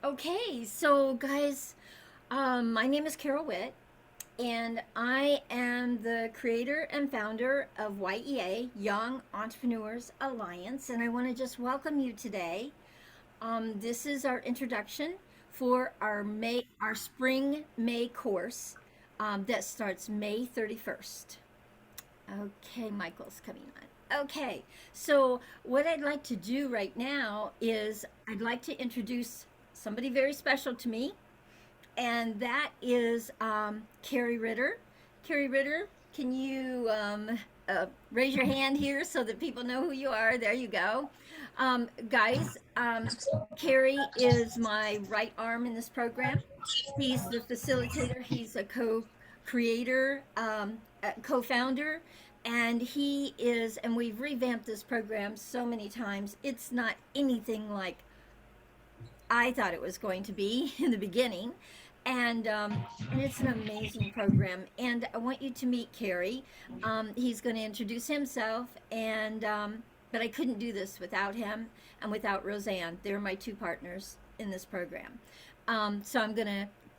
Okay, so guys, my name is Carol Witt, and I am the creator and founder of Y.E.A, Young Entrepreneurs Alliance, and I want to just welcome you today. This is our introduction for our spring May course that starts May 31st. Okay, Michael's coming on. Okay, so what I'd like to do right now is I'd like to introduce somebody very special to me, and that is Carrie Ritter. Carrie Ritter, can you raise your hand here so that people know who you are? There you go. Guys, Carrie is my right arm in this program. He's the facilitator, he's a co-creator, co-founder, and he is, and we've revamped this program so many times. It's not anything like I thought it was going to be in the beginning. And it's an amazing program. And I want you to meet Carrie. He's going to introduce himself, but I couldn't do this without him and without Roseanne. They're my two partners in this program. So I'm going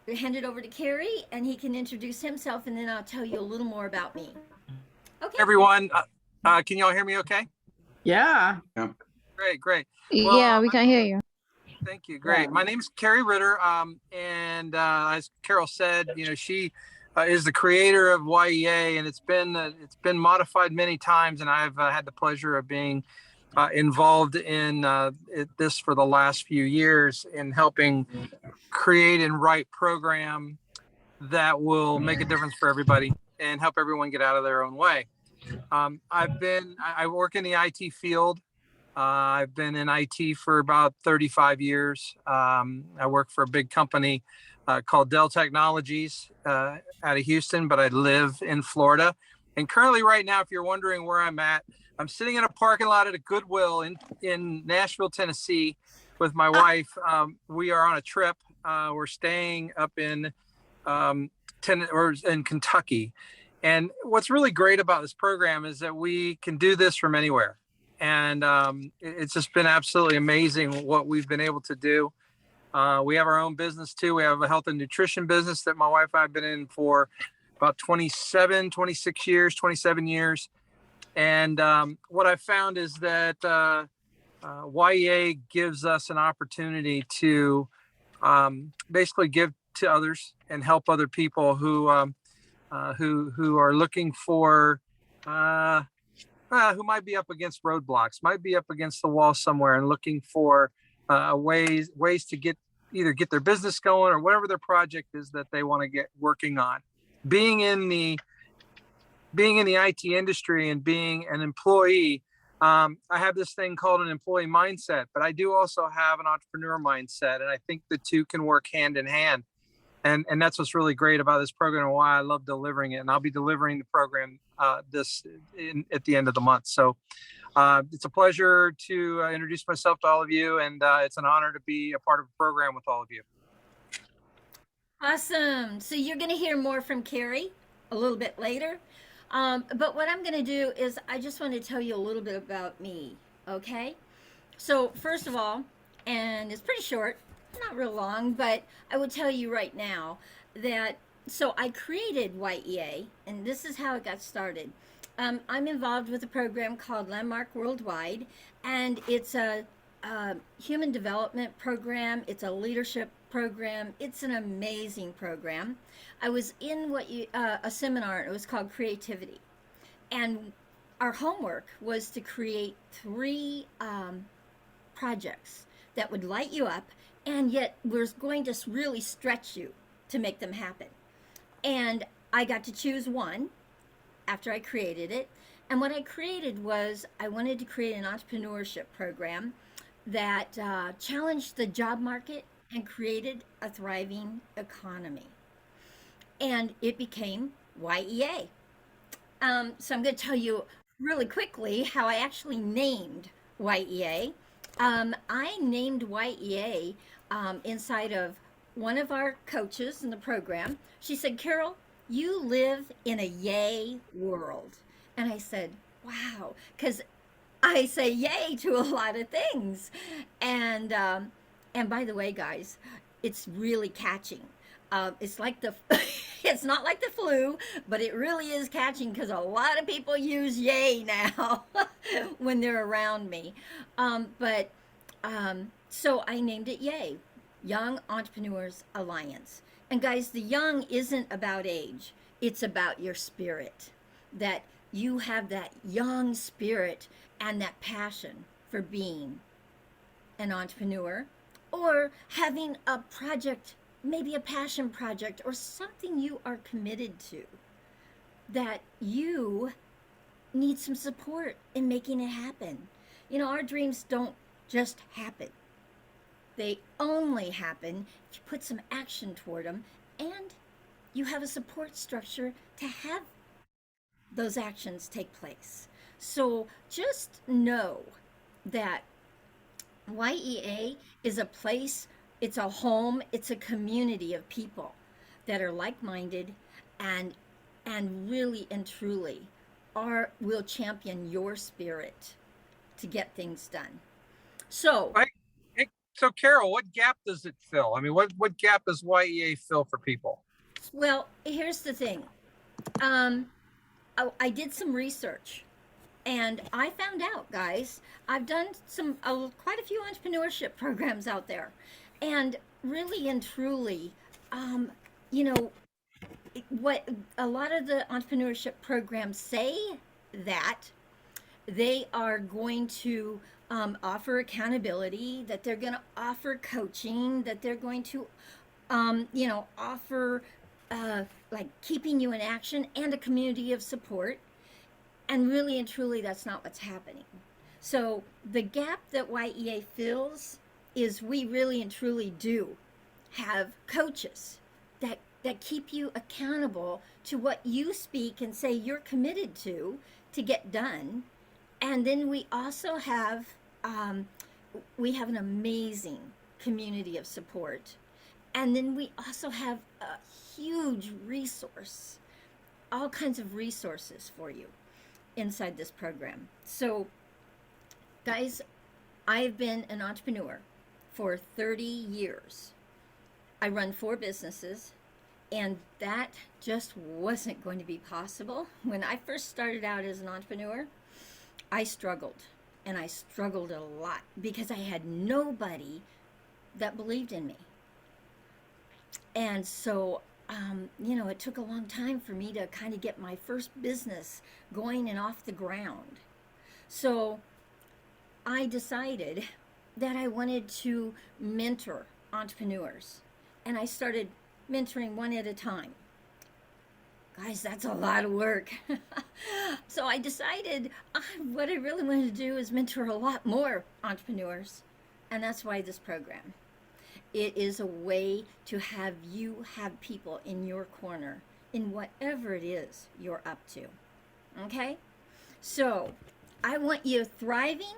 to hand it over to Carrie, and he can introduce himself, and then I'll tell you a little more about me. Okay. Everyone, can y'all hear me okay? Yeah. Great. Yeah, we can hear you. Thank you. Great. My name is Carrie Ritter. And as Carol said, she is the creator of Y.E.A, and it's been modified many times, and I've had the pleasure of being involved in this for the last few years in helping create and write program that will make a difference for everybody and help everyone get out of their own way. I work in the IT field. I've been in IT for about 35 years. I work for a big company called Dell Technologies out of Houston, but I live in Florida. And currently right now, if you're wondering where I'm at, I'm sitting in a parking lot at a Goodwill in Nashville, Tennessee with my wife. We are on a trip. We're staying up in Kentucky. And what's really great about this program is that we can do this from anywhere. And it's just been absolutely amazing what we've been able to do. We have our own business too. We have a health and nutrition business that my wife and I have been in for about 27 years. And what I've found is that Y.E.A gives us an opportunity to basically give to others and help other people who are looking for who might be up against roadblocks, might be up against the wall somewhere and looking for ways to either get their business going or whatever their project is that they want to get working on. Being in the IT industry and being an employee, I have this thing called an employee mindset, but I do also have an entrepreneur mindset, and I think the two can work hand in hand. And that's what's really great about this program and why I love delivering it. And I'll be delivering the program at the end of the month. So it's a pleasure to introduce myself to all of you. And it's an honor to be a part of a program with all of you. Awesome. So you're going to hear more from Carrie a little bit later. But what I'm going to do is I just want to tell you a little bit about me. Okay. So first of all, and it's pretty short, not real long, but I will tell you right now that so I created Y.E.A, and this is how it got started. I'm involved with a program called Landmark Worldwide, and it's a human development program. It's a leadership program. It's an amazing program. I was in a seminar, and it was called Creativity, and our homework was to create 3 projects that would light you up, and yet we're going to really stretch you to make them happen. And I got to choose one after I created it. And what I created was I wanted to create an entrepreneurship program that challenged the job market and created a thriving economy. And it became Y.E.A. So I'm going to tell you really quickly how I actually named Y.E.A. I named Y.E.A inside of one of our coaches in the program. She said, Carol, you live in a yay world. And I said, wow, because I say yay to a lot of things. And And by the way, guys, it's really catching. It's like the, it's not like the flu, but it really is catching because a lot of people use "yay" now when they're around me. But so I named it "Y.E.A, Young Entrepreneurs Alliance. And guys, the young isn't about age; it's about your spirit. That you have that young spirit and that passion for being an entrepreneur or having a project, maybe a passion project or something you are committed to that you need some support in making it happen. You know, our dreams don't just happen, they only happen if you put some action toward them and you have a support structure to have those actions take place. So just know that Y.E.A is a place, it's a home, it's a community of people that are like-minded and really and truly are will champion your spirit to get things done. So, Right? So, Carol, what gap does it fill? I mean, what gap does Y.E.A fill for people? well, here's the thing. Um, I did some research and I found out, guys, I've done quite a few entrepreneurship programs out there. And really and truly, um, you know, what a lot of the entrepreneurship programs say that they are going to offer accountability, that they're going to offer coaching, that they're going to, offer like keeping you in action and a community of support. And really and truly, that's not what's happening. So the gap that Y.E.A fills is we really and truly do have coaches that keep you accountable to what you speak and say you're committed to get done. And then we have an amazing community of support. And then we also have a huge resource, all kinds of resources for you inside this program. So, guys, I've been an entrepreneur for 30 years. I run 4 businesses, and that just wasn't going to be possible. When I first started out as an entrepreneur, I struggled, and I struggled a lot because I had nobody that believed in me. And so, it took a long time for me to kind of get my first business going and off the ground. So I decided that I wanted to mentor entrepreneurs. And I started mentoring one at a time. Guys, that's a lot of work. So I decided what I really wanted to do is mentor a lot more entrepreneurs. And that's why this program. It is a way to have you have people in your corner in whatever it is you're up to. Okay? So I want you thriving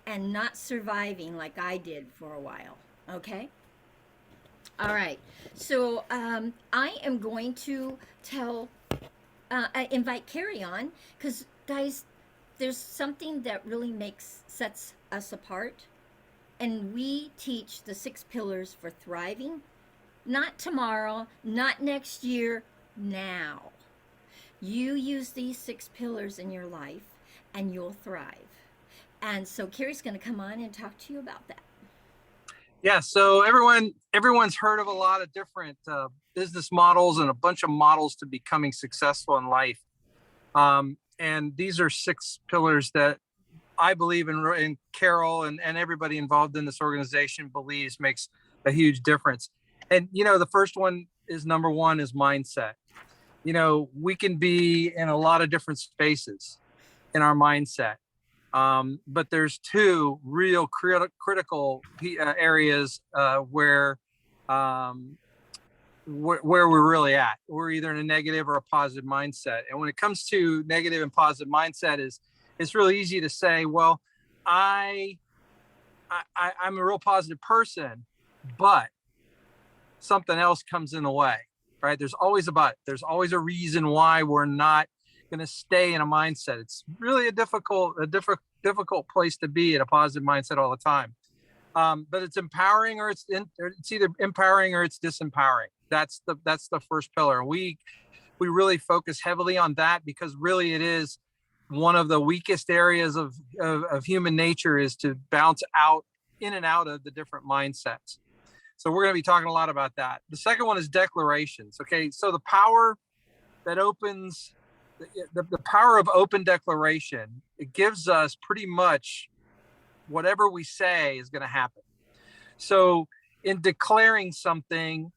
and not surviving like I did for a while. Okay? All right. So I am going to invite Carrie on because, guys, there's something that really sets us apart. And we teach the 6 pillars for thriving, not tomorrow, not next year, now. You use these 6 pillars in your life and you'll thrive. And so Carrie's going to come on and talk to you about that. Yeah, so everyone's heard of a lot of different business models and a bunch of models to becoming successful in life. And these are 6 pillars that I believe in Carol and everybody involved in this organization believes makes a huge difference. And, the first one is number 1 is mindset. We can be in a lot of different spaces in our mindset. But there's 2 real critical areas where we're really at. We're either in a negative or a positive mindset. And when it comes to negative and positive mindset it's really easy to say, well, I'm a real positive person, but something else comes in the way, right? There's always a but. There's always a reason why we're not going to stay in a mindset. It's really a difficult place to be in a positive mindset all the time. But it's empowering, or it's either empowering or it's disempowering. That's the first pillar. We really focus heavily on that because really it is one of the weakest areas of human nature, is to bounce out in and out of the different mindsets. So we're going to be talking a lot about that. The second one is declarations. Okay, so the power that opens the power of open declaration, it gives us pretty much whatever we say is going to happen. So in declaring something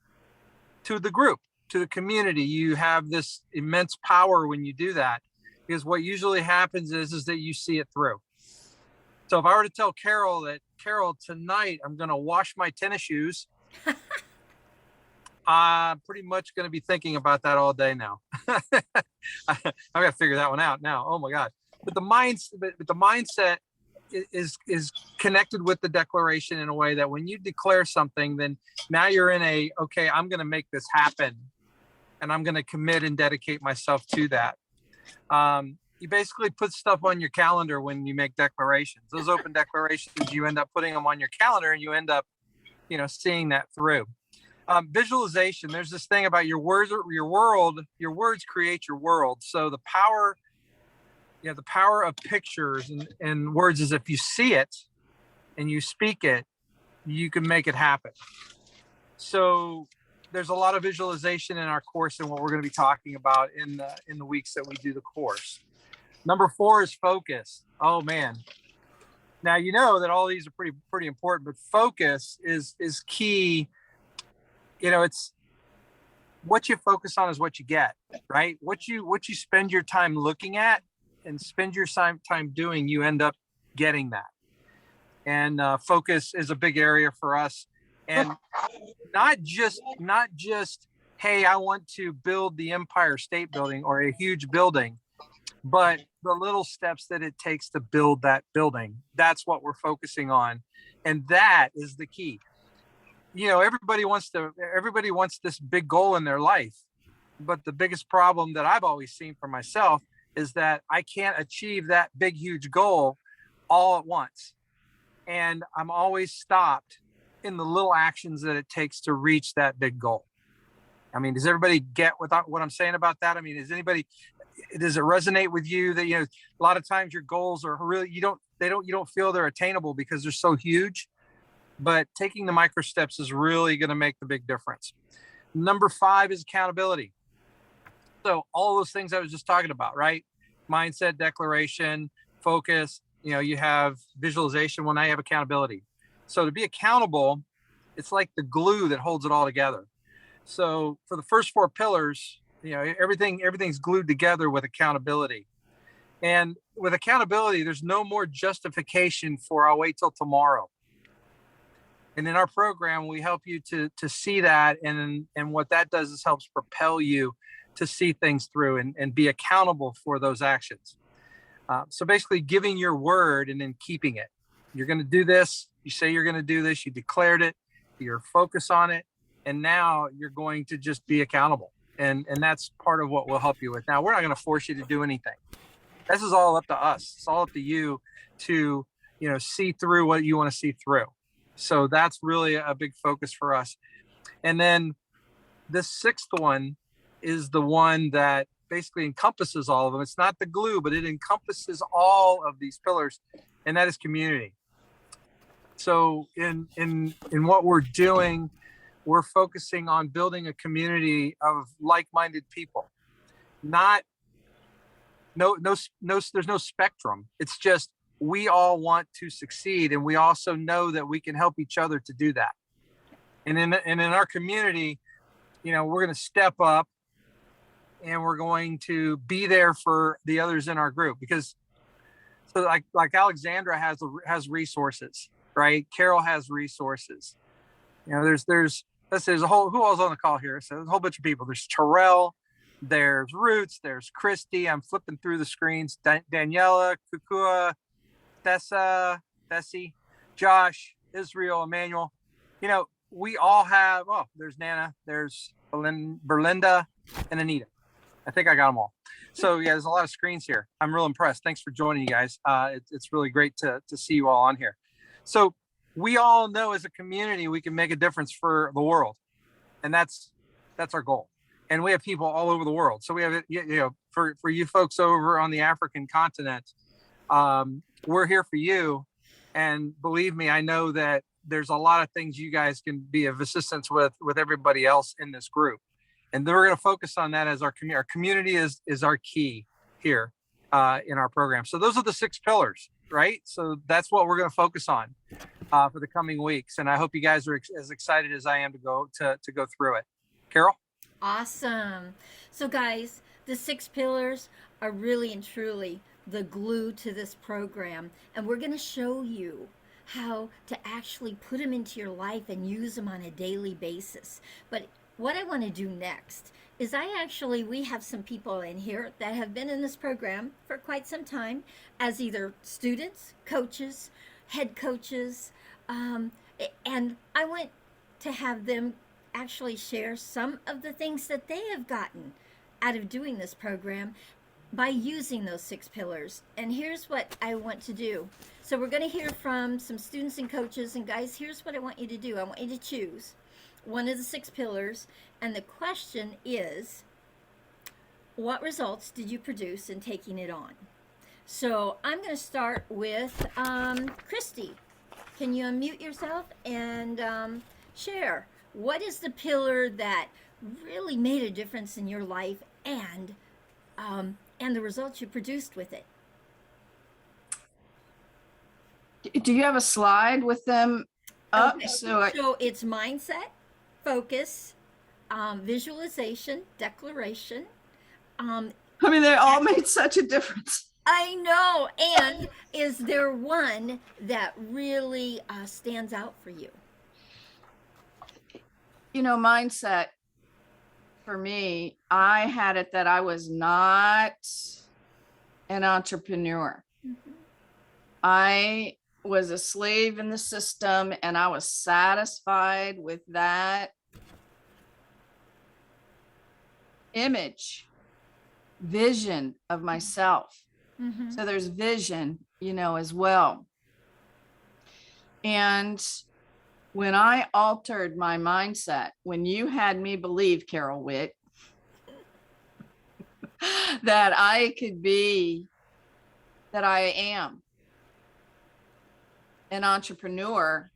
to the group, to the community, you have this immense power when you do that, because what usually happens is that you see it through. So if I were to tell Carol that, Carol, tonight I'm going to wash my tennis shoes, I'm pretty much going to be thinking about that all day now. I've got to figure that one out now. Oh my God. But the mindset is connected with the declaration in a way that when you declare something, then now you're in okay, I'm going to make this happen, and I'm going to commit and dedicate myself to that. You basically put stuff on your calendar when you make declarations. Those open declarations, you end up putting them on your calendar, and you end up, seeing that through. Visualization. There's this thing about your words create your world. So the power of pictures and words is, if you see it and you speak it, you can make it happen. So there's a lot of visualization in our course and what we're going to be talking about in the weeks that we do the course. Number 4 is focus. Oh man. Now, you know that all these are pretty important, but focus is key. It's what you focus on is what you get, right? What you spend your time looking at and spend your time doing, you end up getting that. And focus is a big area for us. And not just, hey, I want to build the Empire State Building or a huge building, but the little steps that it takes to build that building. That's what we're focusing on. And that is the key. Everybody wants this big goal in their life. But the biggest problem that I've always seen for myself is that I can't achieve that big, huge goal all at once. And I'm always stopped in the little actions that it takes to reach that big goal. I mean, does everybody get what I'm saying about that? I mean, does it resonate with you that, a lot of times your goals are really, you don't feel they're attainable because they're so huge, but taking the micro steps is really going to make the big difference. Number 5 is accountability. So all those things I was just talking about, right? Mindset, declaration, focus, you have visualization. Well, now you have accountability. So to be accountable, it's like the glue that holds it all together. So for the first 4 pillars, everything's glued together with accountability. And with accountability, there's no more justification for I'll wait till tomorrow. And in our program, we help you to see that. And what that does is helps propel you to see things through and be accountable for those actions. So basically giving your word and then keeping it. You're going to do this. You say you're going to do this. You declared it. You're focused on it. And now you're going to just be accountable. And that's part of what we'll help you with. Now, we're not going to force you to do anything. This is all up to us. It's all up to you to, see through what you want to see through. So that's really a big focus for us. And then the 6th one is the one that basically encompasses all of them. It's not the glue, but it encompasses all of these pillars, and that is community. So in what we're doing, we're focusing on building a community of like-minded people. There's no spectrum. It's just we all want to succeed, and we also know that we can help each other to do that. And in our community, we're going to step up, and we're going to be there for the others in our group, because so like Alexandra has resources, right? Carol has resources. There's a whole, who all's on the call here? So there's a whole bunch of people. There's Terrell, there's Roots, there's Christy. I'm flipping through the screens. Daniela, Kukua, Tessa, Bessie, Josh, Israel, Emmanuel. We all have, there's Nana, there's Berlinda, and Anita. I think I got them all. So yeah, there's a lot of screens here. I'm real impressed. Thanks for joining, you guys. It's really great to see you all on here. So we all know as a community we can make a difference for the world, and that's our goal. And we have people all over the world. So we have, for you folks over on the African continent, we're here for you. And believe me, I know that there's a lot of things you guys can be of assistance with everybody else in this group. And then we're going to focus on that as our community. Our community is our key here in our program. So those are the 6 pillars, right? So that's what we're going to focus on for the coming weeks. And I hope you guys are as excited as I am to go through it. Carol? Awesome. So, guys, the 6 pillars are really and truly the glue to this program. And we're going to show you how to actually put them into your life and use them on a daily basis. But what I want to do next is we have some people in here that have been in this program for quite some time as either students, coaches, head coaches, and I want to have them actually share some of the things that they have gotten out of doing this program by using those 6 pillars. And here's what I want to do. So we're going to hear from some students and coaches. And guys, here's what I want you to do. I want you to choose one of the 6 pillars. And the question is, what results did you produce in taking it on? So I'm going to start with Christy. Can you unmute yourself and share? What is the pillar that really made a difference in your life and the results you produced with it? Do you have a slide with them up? Okay. So It's mindset, focus, visualization, declaration. they all made such a difference. I know. And is there one that really stands out for you? Mindset for me, I had it that I was not an entrepreneur. Mm-hmm. I was a slave in the system, and I was satisfied with that vision of myself. Mm-hmm. So there's vision, as well. And when I altered my mindset, when you had me believe, Carol Witt, that I am an entrepreneur,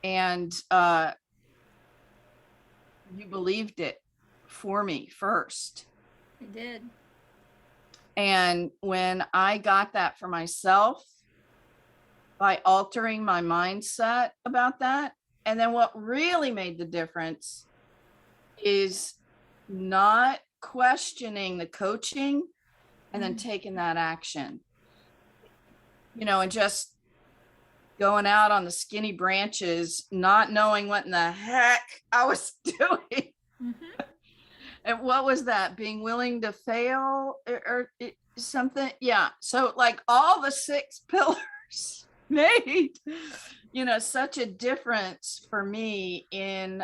and you believed it for me first. I did. And when I got that for myself, by altering my mindset about that. And then what really made the difference is not questioning the coaching and then taking that action, and just going out on the skinny branches, not knowing what in the heck I was doing. Mm-hmm. And what was that? Being willing to fail or something? Yeah. So like all the 6 pillars made such a difference for me in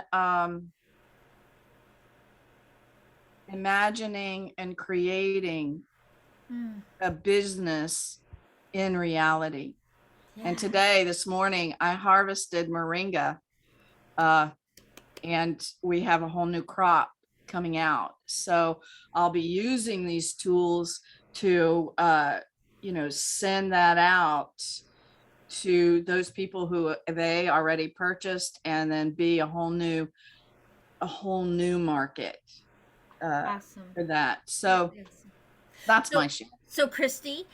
imagining and creating a business in reality. Yeah. And this morning I harvested moringa, and we have a whole new crop coming out, so I'll be using these tools to send that out to those people who they already purchased, and then be a whole new market Awesome. for that. So that's my share. So Christy,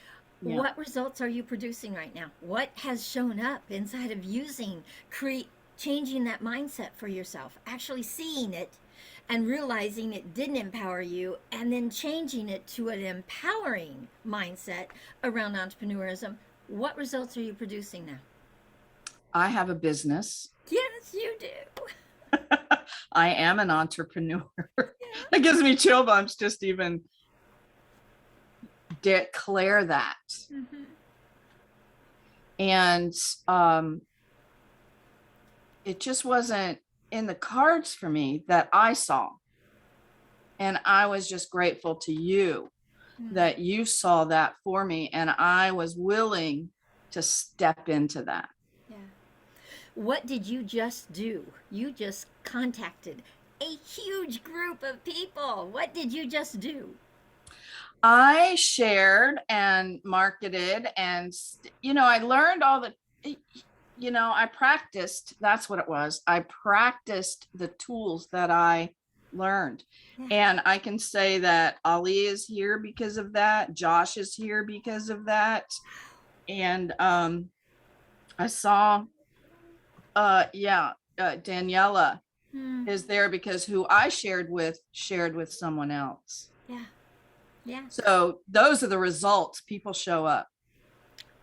what results are you producing right now? What has shown up inside of changing that mindset for yourself, actually seeing it and realizing it didn't empower you, and then changing it to an empowering mindset around entrepreneurism? What results are you producing now? I have a business. Yes, you do. I am an entrepreneur. It gives me chill bumps just even declare that. Mm-hmm. And it just wasn't in the cards for me that I saw. And I was just grateful to you that you saw that for me, and I was willing to step into that. Yeah. what did you just do? You just contacted a huge group of people. What did you just do? I shared and marketed and, I learned all the, I practiced. That's what it was. I practiced the tools that I learned. And I can say that Ali is here because of that. Josh is here because of that. And I saw, Daniela is there because who I shared with someone else. Yeah. Yeah. So those are the results. People show up.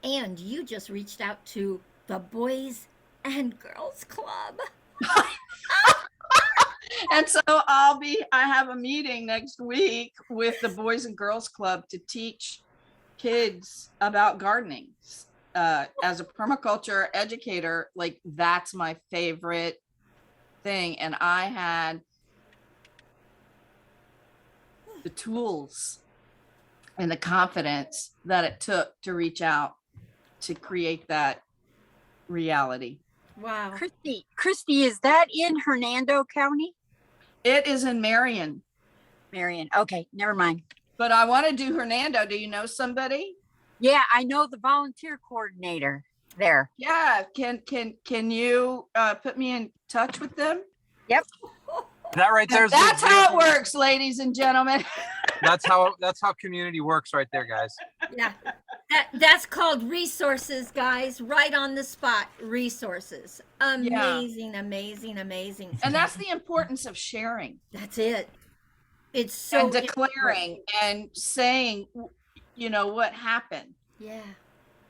And you just reached out to the Boys and Girls Club. And so I have a meeting next week with the Boys and Girls Club to teach kids about gardening. As a permaculture educator, like that's my favorite thing. And I had the tools and the confidence that it took to reach out to create that reality. Wow. Christy, is that in Hernando County? It is in Marion. Marion. Okay, never mind. But I want to do Hernando. Do you know somebody? Yeah, I know the volunteer coordinator there. Yeah. Can you put me in touch with them? Yep. That right there. That's how it works, ladies and gentlemen. That's how community works right there, guys. Yeah. That's called resources, guys. Right on the spot, resources. Amazing, amazing, amazing. And that's the importance of sharing. That's it. It's so and declaring and saying, what happened. Yeah.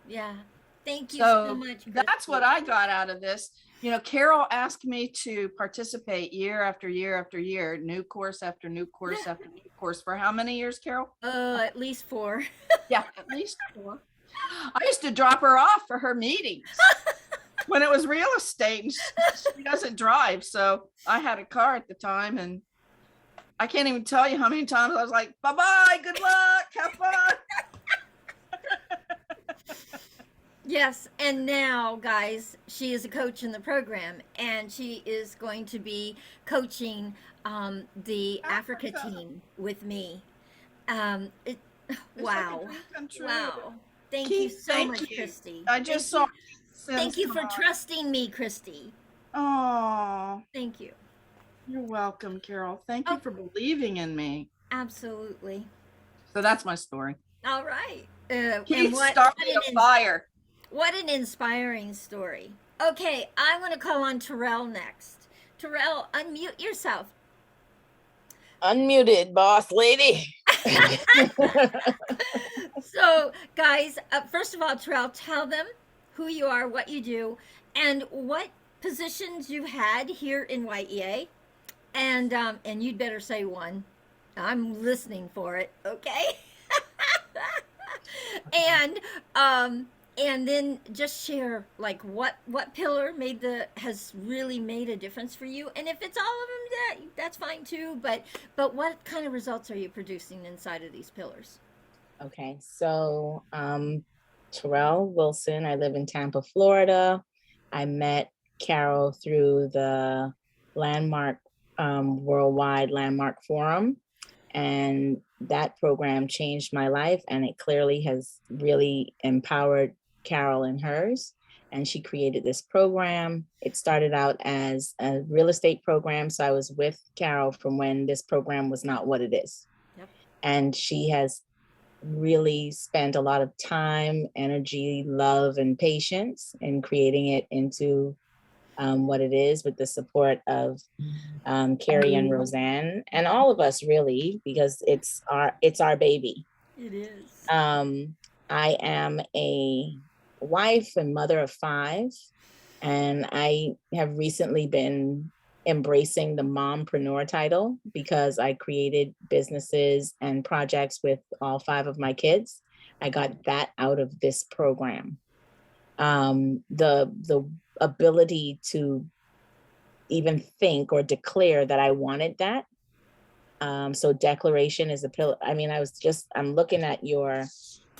Yeah. Thank you so much. Christy. That's what I got out of this. Carol asked me to participate year after year after year, new course after new course after new course. For how many years, Carol? At least 4. Yeah, at least 4. I used to drop her off for her meetings when it was real estate, and she doesn't drive. So I had a car at the time, and I can't even tell you how many times I was like, bye-bye, good luck, have fun. Yes, and now, guys, she is a coach in the program, and she is going to be coaching the Africa team with me. Wow. Wow. Thank you so much, Christy. I just saw. Thank you for trusting me, Christy. Oh. Thank you. You're welcome, Carol. Thank you for believing in me. Absolutely. So that's my story. All right. Keep starting a fire. What an inspiring story. Okay, I want to call on Terrell next. Terrell, unmute yourself. Unmuted, boss lady. So, guys, first of all, Terrell, tell them who you are, what you do, and what positions you've had here in Y.E.A. And you'd better say one. I'm listening for it, okay? And then just share like what pillar has really made a difference for you, and if it's all of them, that's fine too. But what kind of results are you producing inside of these pillars? Okay, so Terrell Wilson. I live in Tampa, Florida. I met Carol through the Landmark Worldwide Landmark Forum, and that program changed my life, and it clearly has really empowered Carol and hers. And she created this program. It started out as a real estate program, so I was with Carol from when this program was not what it is. Yep. And she has really spent a lot of time, energy, love, and patience in creating it into what it is, with the support of Carrie and Roseanne and all of us, really, because it's our baby. It is. I am a wife and mother of 5, and I have recently been embracing the mompreneur title because I created businesses and projects with all 5 of my kids. I got that out of this program. The ability to even think or declare that I wanted that. So declaration is a pillar. I mean, I'm looking at your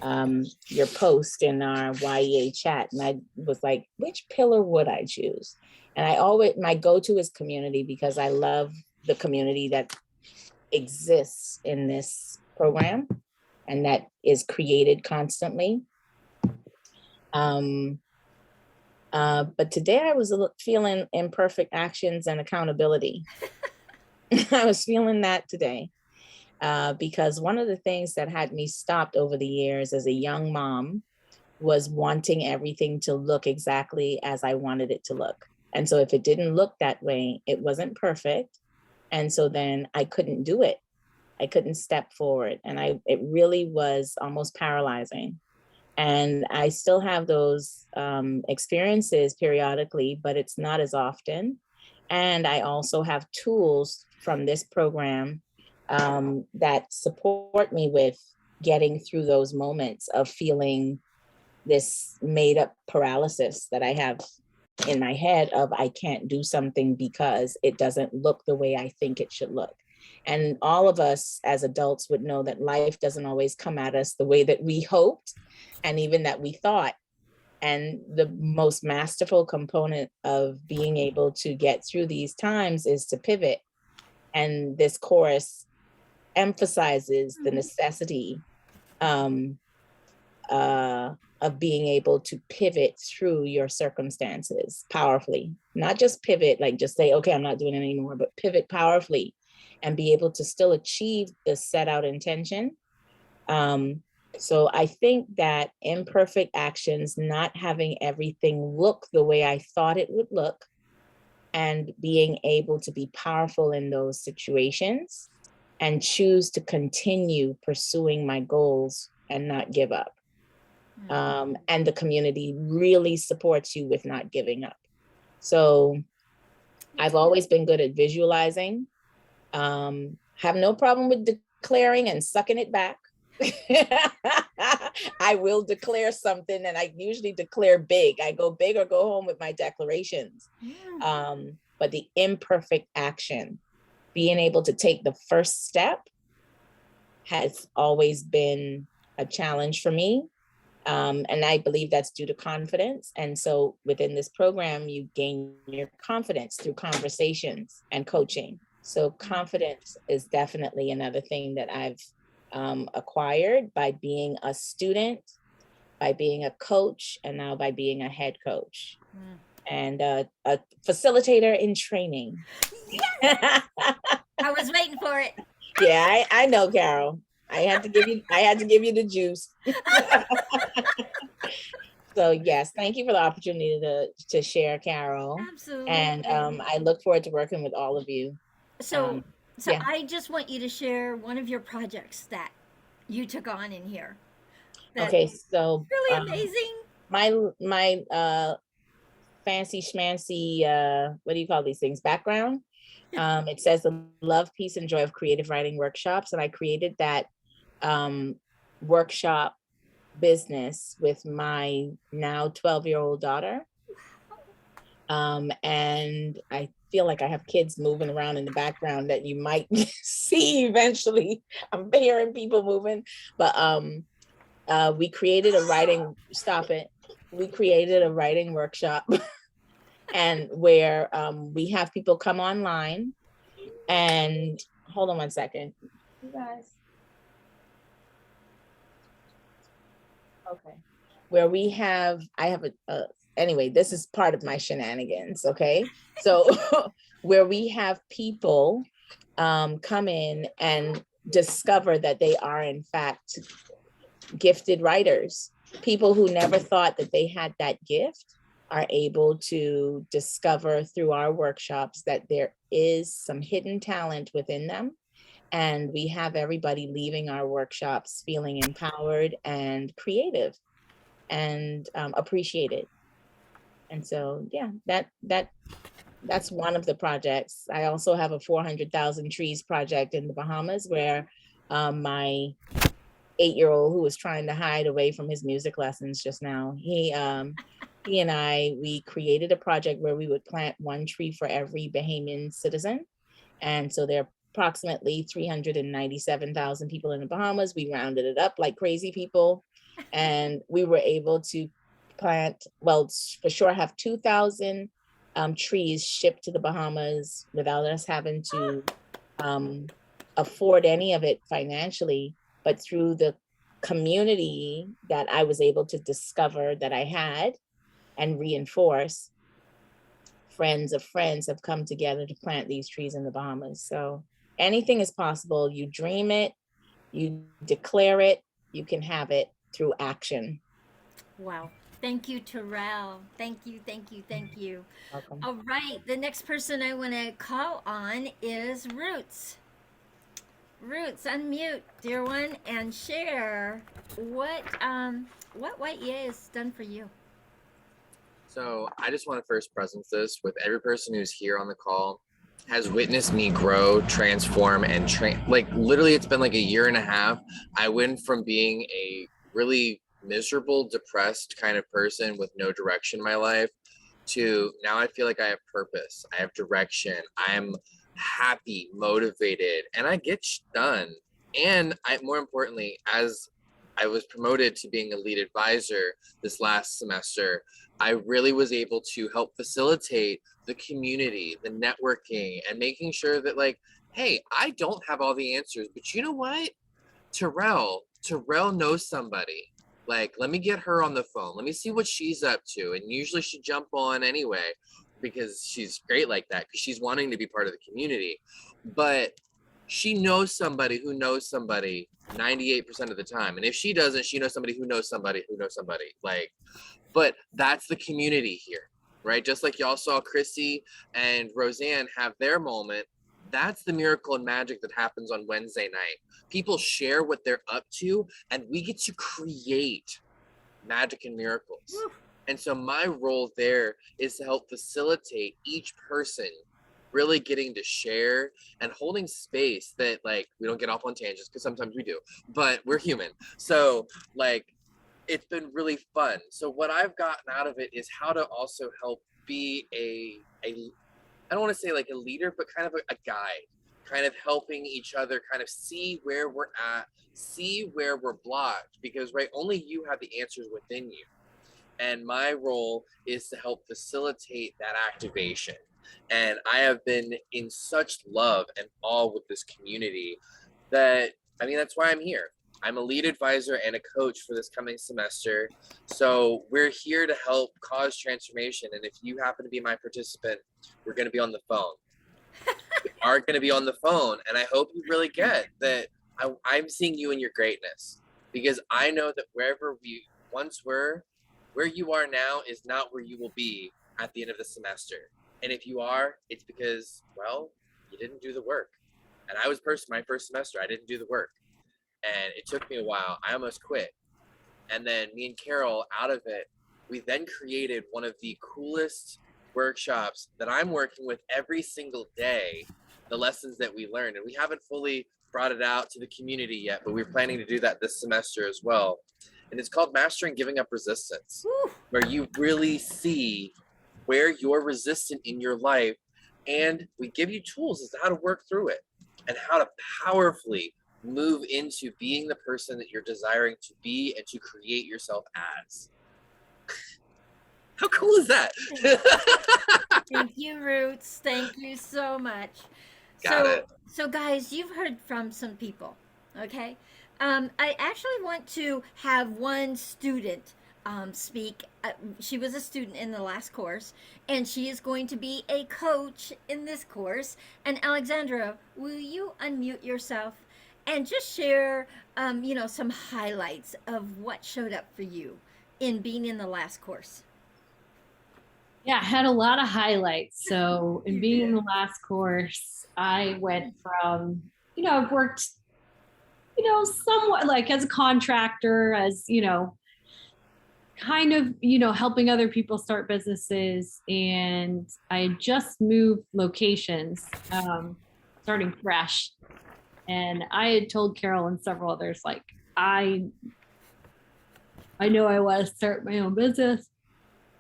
your post in our Y.E.A chat, and I was like, which pillar would I choose? And I always, my go-to is community, because I love the community that exists in this program and that is created constantly. But today I was feeling imperfect actions and accountability. I was feeling that today because one of the things that had me stopped over the years as a young mom was wanting everything to look exactly as I wanted it to look. And so if it didn't look that way, it wasn't perfect. And so then I couldn't do it. I couldn't step forward. And it really was almost paralyzing. And I still have those experiences periodically, but it's not as often. And I also have tools from this program that support me with getting through those moments of feeling this made up paralysis that I have in my head of I can't do something because it doesn't look the way I think it should look. And all of us as adults would know that life doesn't always come at us the way that we hoped and even that we thought. And the most masterful component of being able to get through these times is to pivot. And this course emphasizes the necessity of being able to pivot through your circumstances powerfully. Not just pivot, like just say, okay, I'm not doing it anymore, but pivot powerfully and be able to still achieve the set out intention. So I think that imperfect actions, not having everything look the way I thought it would look, and being able to be powerful in those situations and choose to continue pursuing my goals and not give up. And the community really supports you with not giving up. So I've always been good at visualizing, have no problem with declaring and sucking it back. I will declare something, and I usually declare big. I go big or go home with my declarations. But the imperfect action, being able to take the first step, has always been a challenge for me. And I believe that's due to confidence. And so within this program, you gain your confidence through conversations and coaching. So confidence is definitely another thing that I've acquired by being a student, by being a coach, and now by being a head coach and a facilitator in training. Yes! I was waiting for it. Yeah, I know, Carol. I had to give you the juice. So yes, thank you for the opportunity to share, Carol. Absolutely. And I look forward to working with all of you. So yeah. I just want you to share one of your projects that you took on in here. Okay, so really amazing. My fancy schmancy, what do you call these things? Background. It says the Love, Peace, and Joy of Creative Writing Workshops. And I created that workshop business with my now 12-year-old daughter. And I feel like I have kids moving around in the background that you might see eventually. I'm hearing people moving, but we created a writing, we created a writing workshop and where we have people come online and hold on one second, you guys. Okay, where we have, anyway, this is part of my shenanigans, okay? So where we have people come in and discover that they are in fact gifted writers. People who never thought that they had that gift are able to discover through our workshops that there is some hidden talent within them. And we have everybody leaving our workshops feeling empowered and creative and appreciated. And so, yeah, that's one of the projects. I also have a 400,000 trees project in the Bahamas where my 8-year-old who was trying to hide away from his music lessons just now, he and we created a project where we would plant one tree for every Bahamian citizen. And so there are approximately 397,000 people in the Bahamas. We rounded it up like crazy people. And we were able to plant, well, for sure have 2,000 trees shipped to the Bahamas without us having to afford any of it financially, but through the community that I was able to discover that I had and reinforce. Friends of friends have come together to plant these trees in the Bahamas. So anything is possible. You dream it, you declare it, you can have it through action. Wow. Thank you, Terrell. Thank you, thank you, thank you. Welcome. All right. The next person I want to call on is Roots. Roots, unmute, dear one, and share what Y.E.A has done for you. So I just want to first present this with every person who's here on the call has witnessed me grow, transform, and like literally it's been like a year and a half. I went from being a really miserable, depressed kind of person with no direction in my life to now I feel like I have purpose, I have direction, I'm happy, motivated, and I get done. And more importantly, as I was promoted to being a lead advisor this last semester, I really was able to help facilitate the community, the networking, and making sure that like, hey, I don't have all the answers, but you know what? Terrell knows somebody. Like, let me get her on the phone. Let me see what she's up to. And usually she jump on anyway because she's great like that because she's wanting to be part of the community. But she knows somebody who knows somebody 98% of the time. And if she doesn't, she knows somebody who knows somebody who knows somebody. Like, but that's the community here, right? Just like y'all saw Chrissy and Roseanne have their moment. That's the miracle and magic that happens on Wednesday night. People share what they're up to, and we get to create magic and miracles. Woo. And so my role there is to help facilitate each person really getting to share and holding space that like we don't get off on tangents because sometimes we do, but we're human. So like it's been really fun. So what I've gotten out of it is how to also help be a I don't want to say like a leader, but kind of a guide, kind of helping each other kind of see where we're at, see where we're blocked, because right, only you have the answers within you. And my role is to help facilitate that activation. And I have been in such love and awe with this community that, I mean, that's why I'm here. I'm a lead advisor and a coach for this coming semester. So we're here to help cause transformation. And if you happen to be my participant, we're going to be on the phone. We are going to be on the phone. And I hope you really get that I'm seeing you in your greatness, because I know that wherever we once were, where you are now is not where you will be at the end of the semester. And if you are, it's because, well, you didn't do the work. And I was my first semester, I didn't do the work. And it took me a while. I almost quit. And then me and Carol, out of it, we then created one of the coolest workshops that I'm working with every single day, the lessons that we learned. And we haven't fully brought it out to the community yet, but we're planning to do that this semester as well. And it's called Mastering Giving Up Resistance, where you really see where you're resistant in your life. And we give you tools as to how to work through it and how to powerfully move into being the person that you're desiring to be and to create yourself as. How cool is that? Thank you, Roots. Thank you so much. Got it. So guys, you've heard from some people, okay? I actually want to have one student speak. She was a student in the last course, and she is going to be a coach in this course. And Alexandra, will you unmute yourself and just share, some highlights of what showed up for you in being in the last course? Yeah, I had a lot of highlights. So in being in the last course, I went from, I've worked, somewhat like as a contractor, as, kind of, helping other people start businesses. And I just moved locations, starting fresh. And I had told Carol and several others, like, I know I want to start my own business.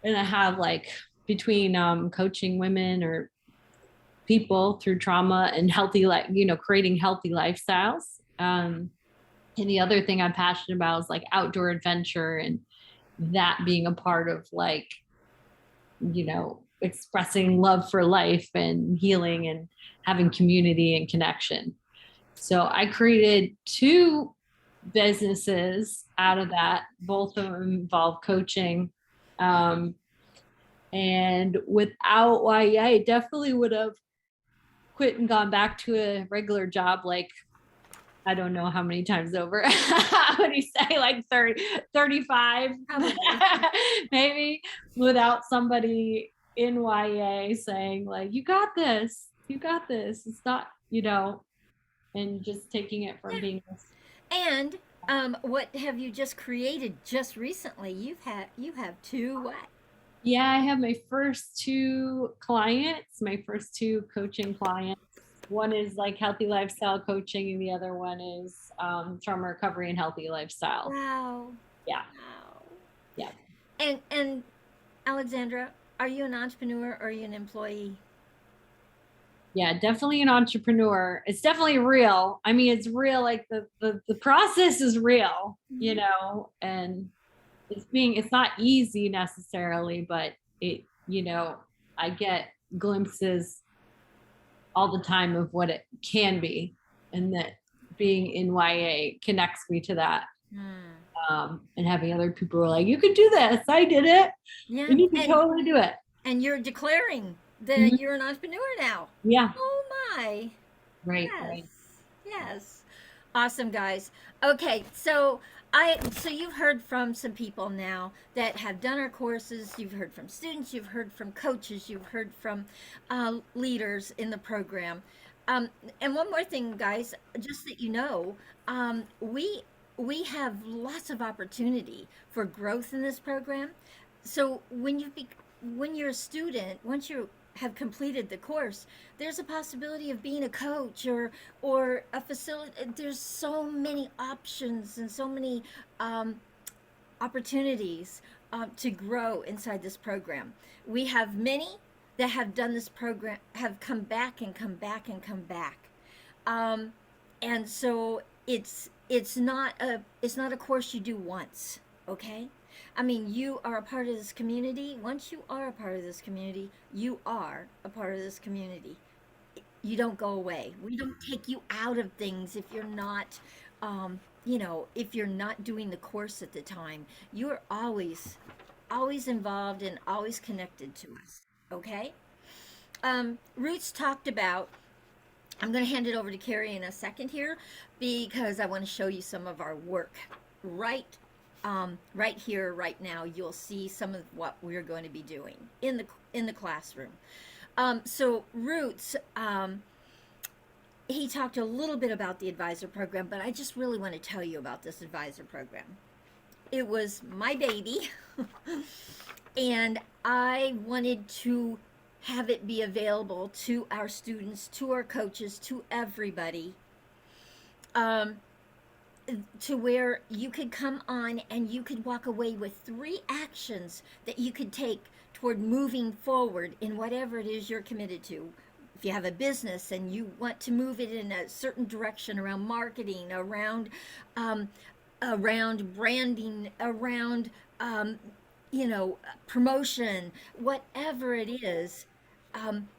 And I have like between coaching women or people through trauma and healthy, creating healthy lifestyles. And the other thing I'm passionate about is like outdoor adventure, and that being a part of like, expressing love for life and healing and having community and connection. So I created 2 businesses out of that. Both of them involve coaching. And without Y.E.A, I definitely would have quit and gone back to a regular job, like, I don't know how many times over. What do you say, like 30, 35? Probably. Maybe, without somebody in Y.E.A saying like, you got this, It's not, and just taking it from being And what have you just created just recently? You have 2 what? Yeah, I have my first 2 clients, my first 2 coaching clients. One is like healthy lifestyle coaching, and the other one is trauma recovery and healthy lifestyle. Wow. Yeah. Wow. Yeah. And Alexandra, are you an entrepreneur or are you an employee? Yeah, definitely an entrepreneur. It's definitely real. I mean, it's real. Like the process is real, and it's not easy necessarily, but I get glimpses all the time of what it can be, and that being in Y.E.A connects me to that. And having other people who are like, you could do this. I did it. Yeah. You can totally do it. And you're declaring that Mhm. you're an entrepreneur now. Yeah. Oh my. Right. Yes. Right. Yes. Awesome, guys. Okay, so you've heard from some people now that have done our courses. You've heard from students. You've heard from coaches. You've heard from leaders in the program. And one more thing, guys, just that you know, we have lots of opportunity for growth in this program. So when you're a student, once you have completed the course, there's a possibility of being a coach or a facility. There's so many options and so many opportunities to grow inside this program. We have many that have done this program, have come back and come back and come back, and so it's not a course you do once. Okay, I mean, you are a part of this community. Once you are a part of this community, you are a part of this community. You don't go away. We don't take you out of things if you're not, if you're not doing the course at the time. You're always involved and always connected to us. Okay? Roots talked about. I'm going to hand it over to Carrie in a second here because I want to show you some of our work right right here, right now. You'll see some of what we're going to be doing in the classroom. So Roots, he talked a little bit about the advisor program, but I just really want to tell you about this advisor program. It was my baby, and I wanted to have it be available to our students, to our coaches, to everybody, to where you could come on and you could walk away with 3 actions that you could take toward moving forward in whatever it is you're committed to. If you have a business and you want to move it in a certain direction around marketing, around branding, around promotion, whatever it is,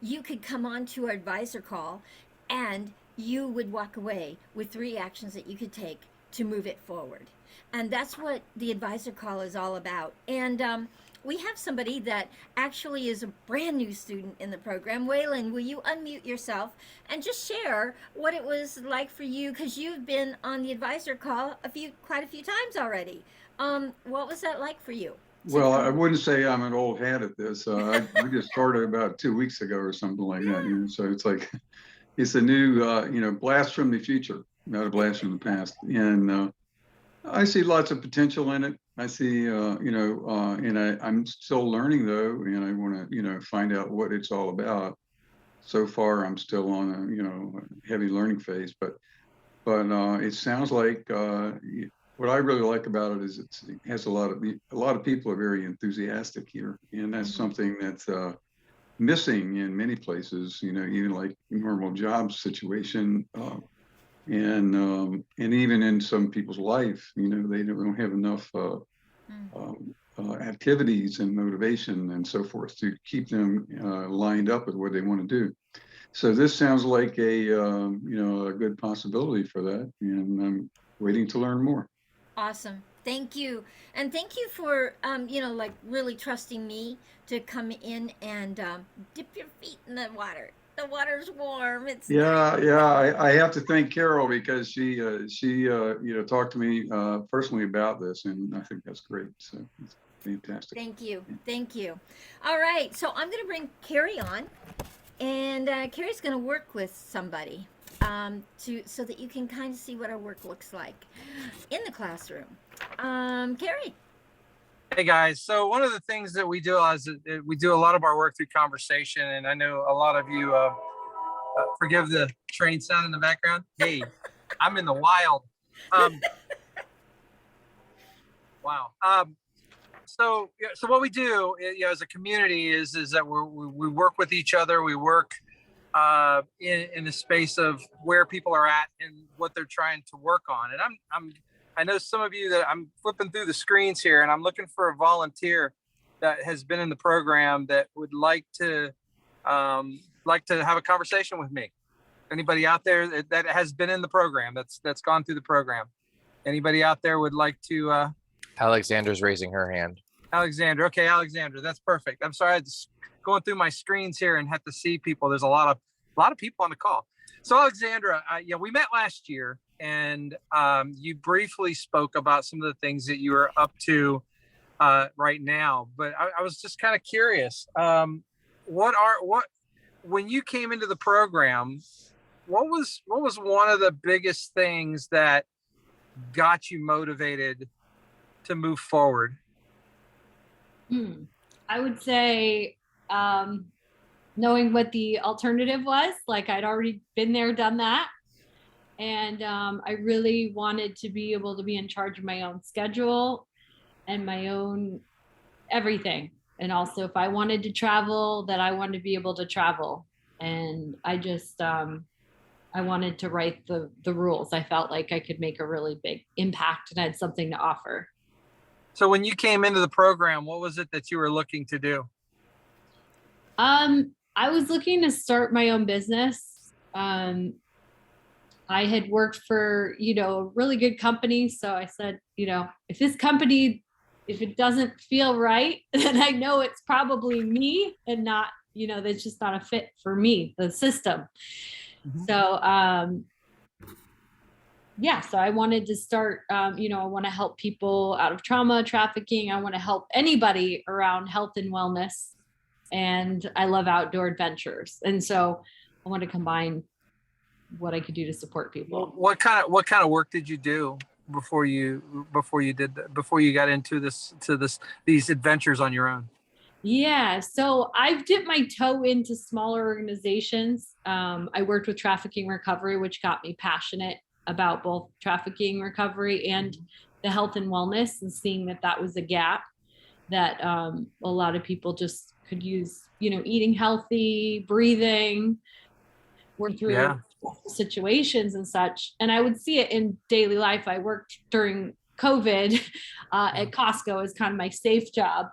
you could come on to our advisor call and you would walk away with 3 actions that you could take to move it forward. And that's what the advisor call is all about. And we have somebody that actually is a brand new student in the program. Waylon, will you unmute yourself and just share what it was like for you? Because you've been on the advisor call quite a few times already. What was that like for you? Well, I wouldn't say I'm an old hat at this. I just started about 2 weeks ago or something like that. So it's like, it's a new, blast from the future, not a blast from the past. And I see lots of potential in it. I see, and I'm still learning though, and I want to, find out what it's all about. So far, I'm still on a, heavy learning phase, but it sounds like what I really like about it is it has a lot of people are very enthusiastic here, and that's something that's missing in many places. Even like normal job situation. and even in some people's life, you know, they don't have enough activities and motivation and so forth to keep them lined up with what they want to do. So this sounds like a you know, a good possibility for that, and I'm waiting to learn more. Awesome. Thank you. And thank you for, you know, like really trusting me to come in and dip your feet in the water. The water's warm. It's nice. Yeah. I have to thank Carol because she you know, talked to me personally about this, and I think that's great. So it's fantastic. Thank you. Thank you. All right. So I'm going to bring Carrie on, and Carrie's going to work with somebody so that you can kind of see what our work looks like in the classroom. Carrie. Hey guys, so one of the things that we do is we do a lot of our work through conversation, and I know a lot of you forgive the train sound in the background. Hey, I'm in the wild. Wow. So what we do, you know, as a community is that we work with each other. We work in the space of where people are at and what they're trying to work on. And I know some of you that I'm flipping through the screens here, and I'm looking for a volunteer that has been in the program that would like to have a conversation with me. Anybody out there that has been in the program, that's gone through the program? Anybody out there would like to? Alexandra's raising her hand. Alexandra. Okay, Alexandra, that's perfect. I'm sorry, I just going through my screens here and had to see people. There's a lot of people on the call. So Alexandra, we met last year, and you briefly spoke about some of the things that you are up to right now. But I was just kind of curious. When you came into the program, what was one of the biggest things that got you motivated to move forward? I would say knowing what the alternative was. Like, I'd already been there, done that. And I really wanted to be able to be in charge of my own schedule and my own everything. And also, if I wanted to travel, that I wanted to be able to travel. And I just, I wanted to write the rules. I felt like I could make a really big impact and had something to offer. So when you came into the program, what was it that you were looking to do? I was looking to start my own business. I had worked for, you know, a really good company. So I said, you know, if this company, if it doesn't feel right, then I know it's probably me and not, you know, that's just not a fit for me, the system. Mm-hmm. So, so I wanted to start, you know, I want to help people out of trauma, trafficking. I want to help anybody around health and wellness. And I love outdoor adventures. And so I want to combine what I could do to support people. What kind of work did you do before you got into these adventures on your own? Yeah, so I've dipped my toe into smaller organizations. I worked with trafficking recovery, which got me passionate about both trafficking recovery and the health and wellness, and seeing that was a gap that a lot of people just could use, you know, eating healthy, breathing, work through situations and such. And I would see it in daily life. I worked during COVID at Costco as kind of my safe job,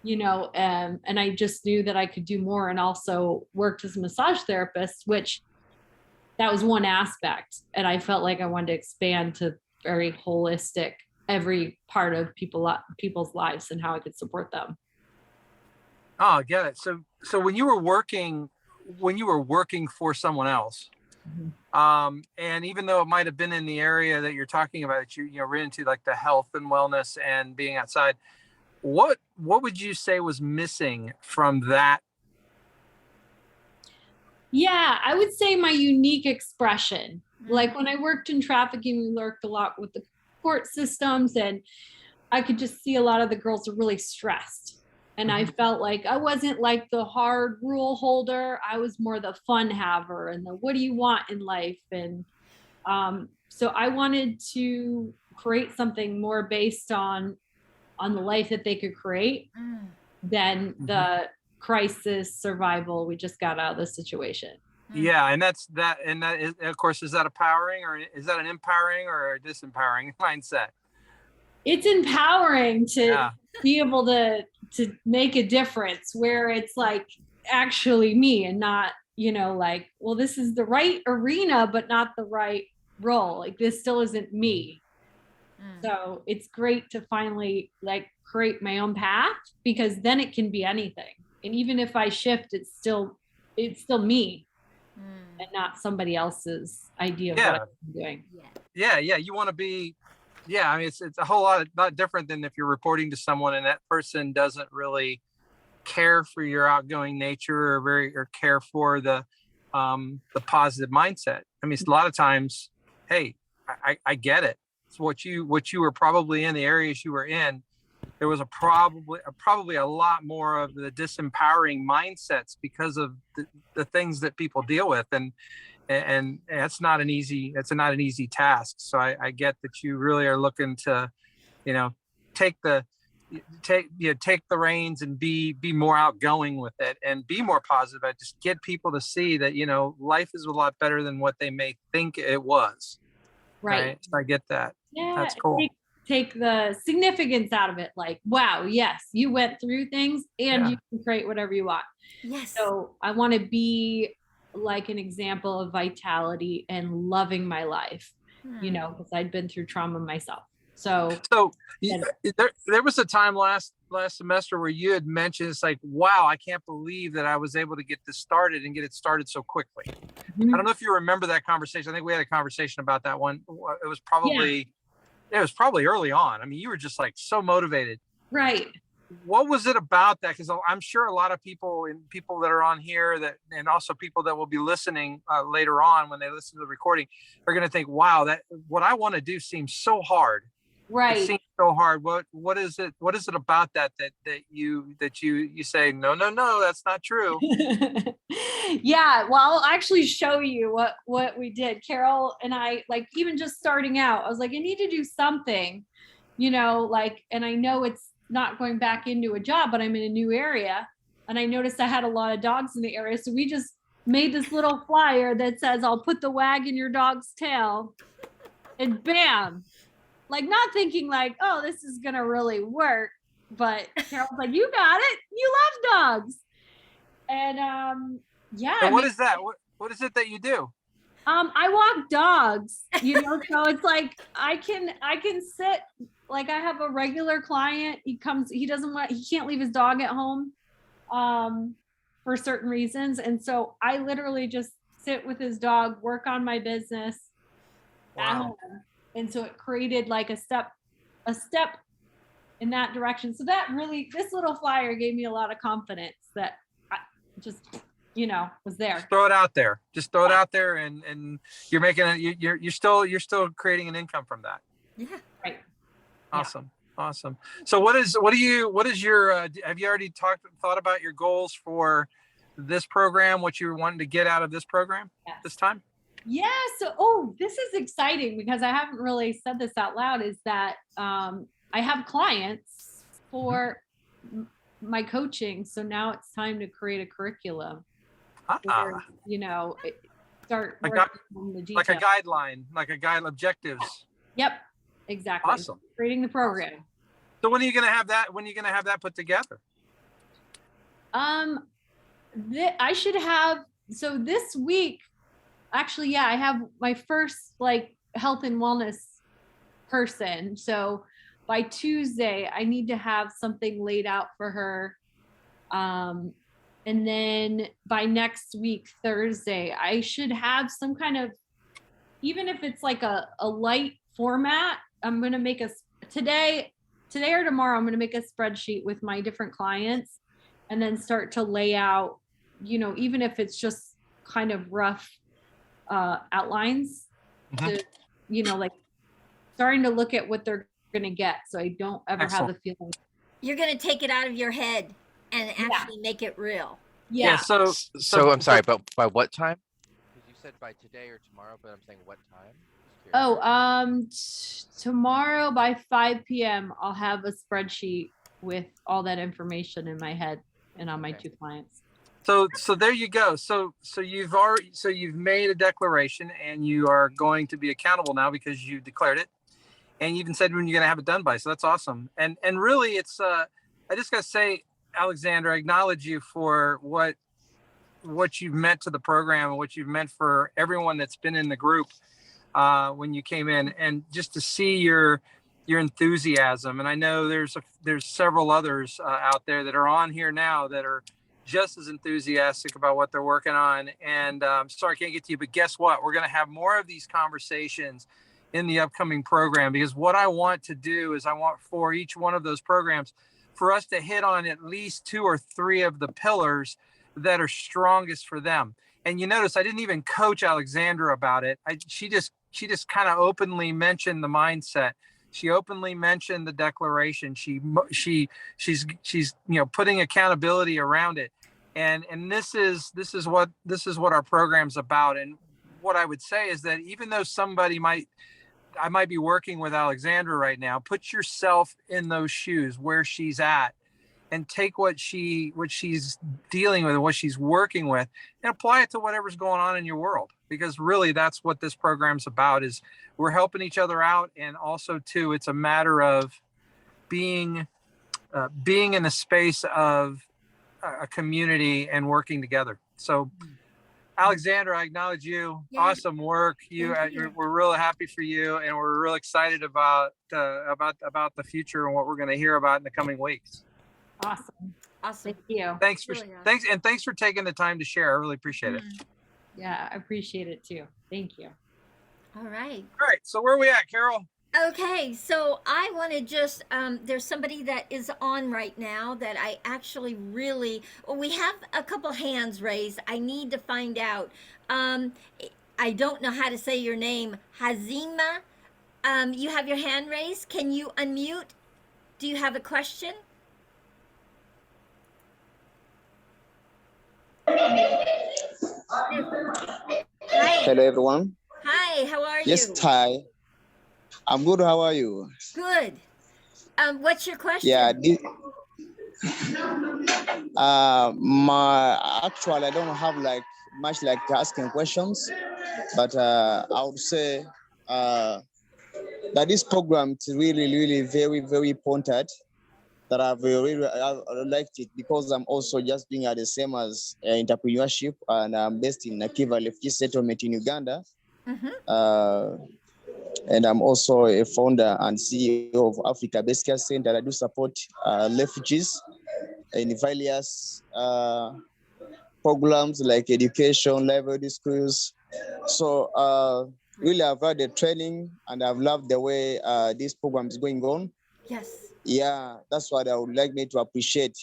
you know, and I just knew that I could do more, and also worked as a massage therapist, which that was one aspect. And I felt like I wanted to expand to very holistic, every part of people's lives and how I could support them. Oh, I get it. So when you were working for someone else, mm-hmm. And even though it might have been in the area that you're talking about, you know, ran into like the health and wellness and being outside, what would you say was missing from that? Yeah, I would say my unique expression. Like when I worked in trafficking, we worked a lot with the court systems, and I could just see a lot of the girls are really stressed. And I felt like I wasn't like the hard rule holder. I was more the fun haver and the what do you want in life? And so I wanted to create something more based on the life that they could create than the crisis survival. We just got out of the situation. Yeah, and that's that, and that is, of course, is that empowering, or is that an empowering or a disempowering mindset? It's empowering to Yeah. be able to make a difference where it's like actually me and not, like, well, this is the right arena, but not the right role. Like this still isn't me. So it's great to finally like create my own path, because then it can be anything. And even if I shift, it's still me and not somebody else's idea of what I'm doing. Yeah. You want to be, I mean, it's a whole lot different than if you're reporting to someone and that person doesn't really care for your outgoing nature or care for the positive mindset. I mean, a lot of times, hey, I get it. It's what you were probably in, the areas you were in. There was probably a lot more of the disempowering mindsets because of the things that people deal with, and it's not an easy task. So I get that you really are looking to, take the reins and be more outgoing with it and be more positive. I just get people to see that, life is a lot better than what they may think it was. Right. So I get that. Yeah. That's cool. Take the significance out of it. Like, wow, yes, you went through things and you can create whatever you want. Yes. So I want to be like an example of vitality and loving my life, because I'd been through trauma myself. So there was a time last semester where you had mentioned, it's like, wow, I can't believe that I was able to get this started and get it started so quickly. I don't know if you remember that conversation. I think we had a conversation about that one. It was probably early on. I mean, you were just like so motivated. Right. What was it about that? Because I'm sure a lot of people that are on here and also people that will be listening later on when they listen to the recording are going to think, wow, that what I want to do seems so hard. Right. It seems so hard. What is it about that you say, no, that's not true. Yeah, well, I'll actually show you what we did. Carol and I, like, even just starting out, I was like, I need to do something, like, and I know it's not going back into a job, but I'm in a new area. And I noticed I had a lot of dogs in the area. So we just made this little flyer that says, I'll put the wag in your dog's tail. And bam, like, not thinking like, oh, this is going to really work. But Carol's like, you got it. You love dogs. And And what is that? What is it that you do? I walk dogs, so it's like I can sit, like, I have a regular client. He can't leave his dog at home for certain reasons. And so I literally just sit with his dog, work on my business at home. And so it created like a step in that direction. So that really, this little flyer gave me a lot of confidence that I just, was there. Just throw it out there. Just throw it out there, and you're making it. You're still creating an income from that. Yeah. Right. Awesome. Yeah. Awesome. So what is your? Have you already thought about your goals for this program? What you're wanting to get out of this program this time? Yeah. So, this is exciting because I haven't really said this out loud. Is that I have clients for my coaching. So now it's time to create a curriculum. Where, start working on the details. Like a guideline, objectives. Yep, exactly. Awesome. Creating the program. Awesome. So when are you going to have that? When are you going to have that put together? I should have. So this week, actually, I have my first like health and wellness person. So by Tuesday, I need to have something laid out for her. And then by next week, Thursday, I should have some kind of, even if it's like a light format, I'm going to make today or tomorrow, I'm going to make a spreadsheet with my different clients and then start to lay out, even if it's just kind of rough outlines to, like starting to look at what they're going to get. So I don't ever have the feeling. You're going to take it out of your head and actually make it real. Yeah. So I'm sorry, but by what time? Because you said by today or tomorrow, but I'm saying what time? Tomorrow by 5 p.m. I'll have a spreadsheet with all that information in my head and on my two clients. So there you go. So you've made a declaration and you are going to be accountable now because you declared it, and you even said when you're going to have it done by. So that's awesome. And really, it's I just got to say, Alexandra, I acknowledge you for what you've meant to the program and what you've meant for everyone that's been in the group when you came in, and just to see your enthusiasm. And I know there's several others out there that are on here now that are just as enthusiastic about what they're working on. And sorry I can't get to you, but guess what? We're going to have more of these conversations in the upcoming program, because what I want to do is I want for each one of those programs for us to hit on at least 2 or 3 of the pillars that are strongest for them. And you notice I didn't even coach Alexandra about it. She just kind of openly mentioned the mindset. She openly mentioned the declaration. She's putting accountability around it. And this is what our program's about. And what I would say is that even though I might be working with Alexandra right now, put yourself in those shoes where she's at, and take what she's dealing with and what she's working with and apply it to whatever's going on in your world. Because really that's what this program's about, is we're helping each other out. And also too, it's a matter of being in a space of a community and working together. So Alexandra, I acknowledge you. Yeah. Awesome work. We're really happy for you, and we're really excited about the future and what we're going to hear about in the coming weeks. Awesome. Thank you. Thanks for taking the time to share. I really appreciate it. Yeah, I appreciate it too. Thank you. All right. So where are we at, Carol? Okay, so I want to just, there's somebody that is on right now that I actually we have a couple hands raised. I need to find out. I don't know how to say your name. Hazima, you have your hand raised. Can you unmute? Do you have a question? Hi. Hello, everyone. Hi, how are you? Yes, hi. I'm good. How are you? Good. What's your question? Yeah. I don't have much asking questions, but I would say that this program is really, really very, very important. That I liked it because I'm also just doing the same as entrepreneurship, and I'm based in Nakiva refugee settlement in Uganda. Mm-hmm. And I'm also a founder and CEO of Africa Base Care Center. I do support refugees in various programs like education, livelihood schools. So really, I've had the training, and I've loved the way this program is going on. Yes. Yeah, that's what I would like me to appreciate,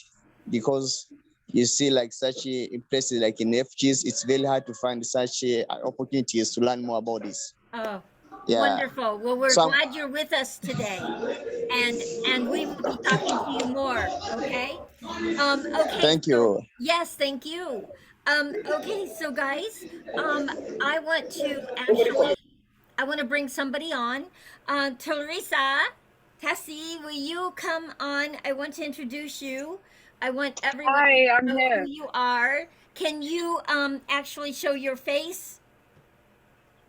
because you see, such places like in refugees, it's very hard to find such opportunities to learn more about this. Oh, yeah. Wonderful. Well, we're glad you're with us today, and we will be talking to you more. Okay. Okay. Thank you. Yes, thank you. Okay, so guys, I want to bring somebody on. Teresa. Tessie, will you come on? I want to introduce you. I want everyone to know who you are. Can you actually show your face?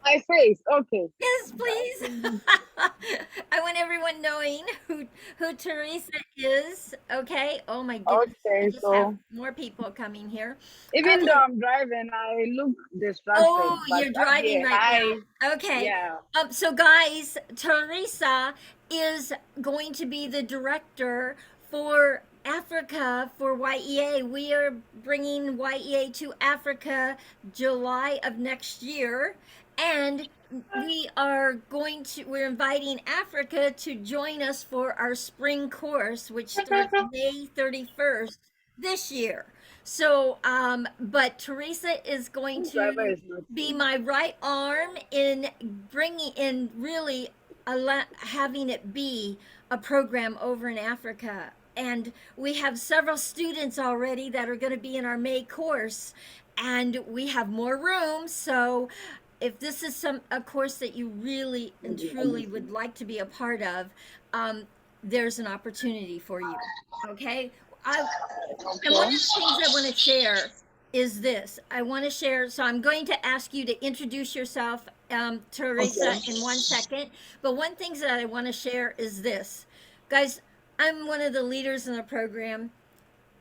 My face, okay. Yes, please. I want everyone knowing who Teresa is. Okay. Oh my goodness. Okay, I just have more people coming here. Even though I'm driving, I look distracted. Oh, you're driving right now. Okay. Yeah. So guys, Teresa is going to be the director for Africa for Y.E.A. We are bringing Y.E.A. to Africa July of next year, and we're inviting Africa to join us for our spring course, which starts May 31st this year. So, but Teresa is going to be my right arm in really having it be a program over in Africa. And we have several students already that are going to be in our May course, and we have more room. So if this is a course that you really and truly would like to be a part of, there's an opportunity for you. Okay. And one of the things I want to share is this. I want to share. So I'm going to ask you to introduce yourself, Teresa, in 1 second. But one thing that I want to share is this. Guys, I'm one of the leaders in the program.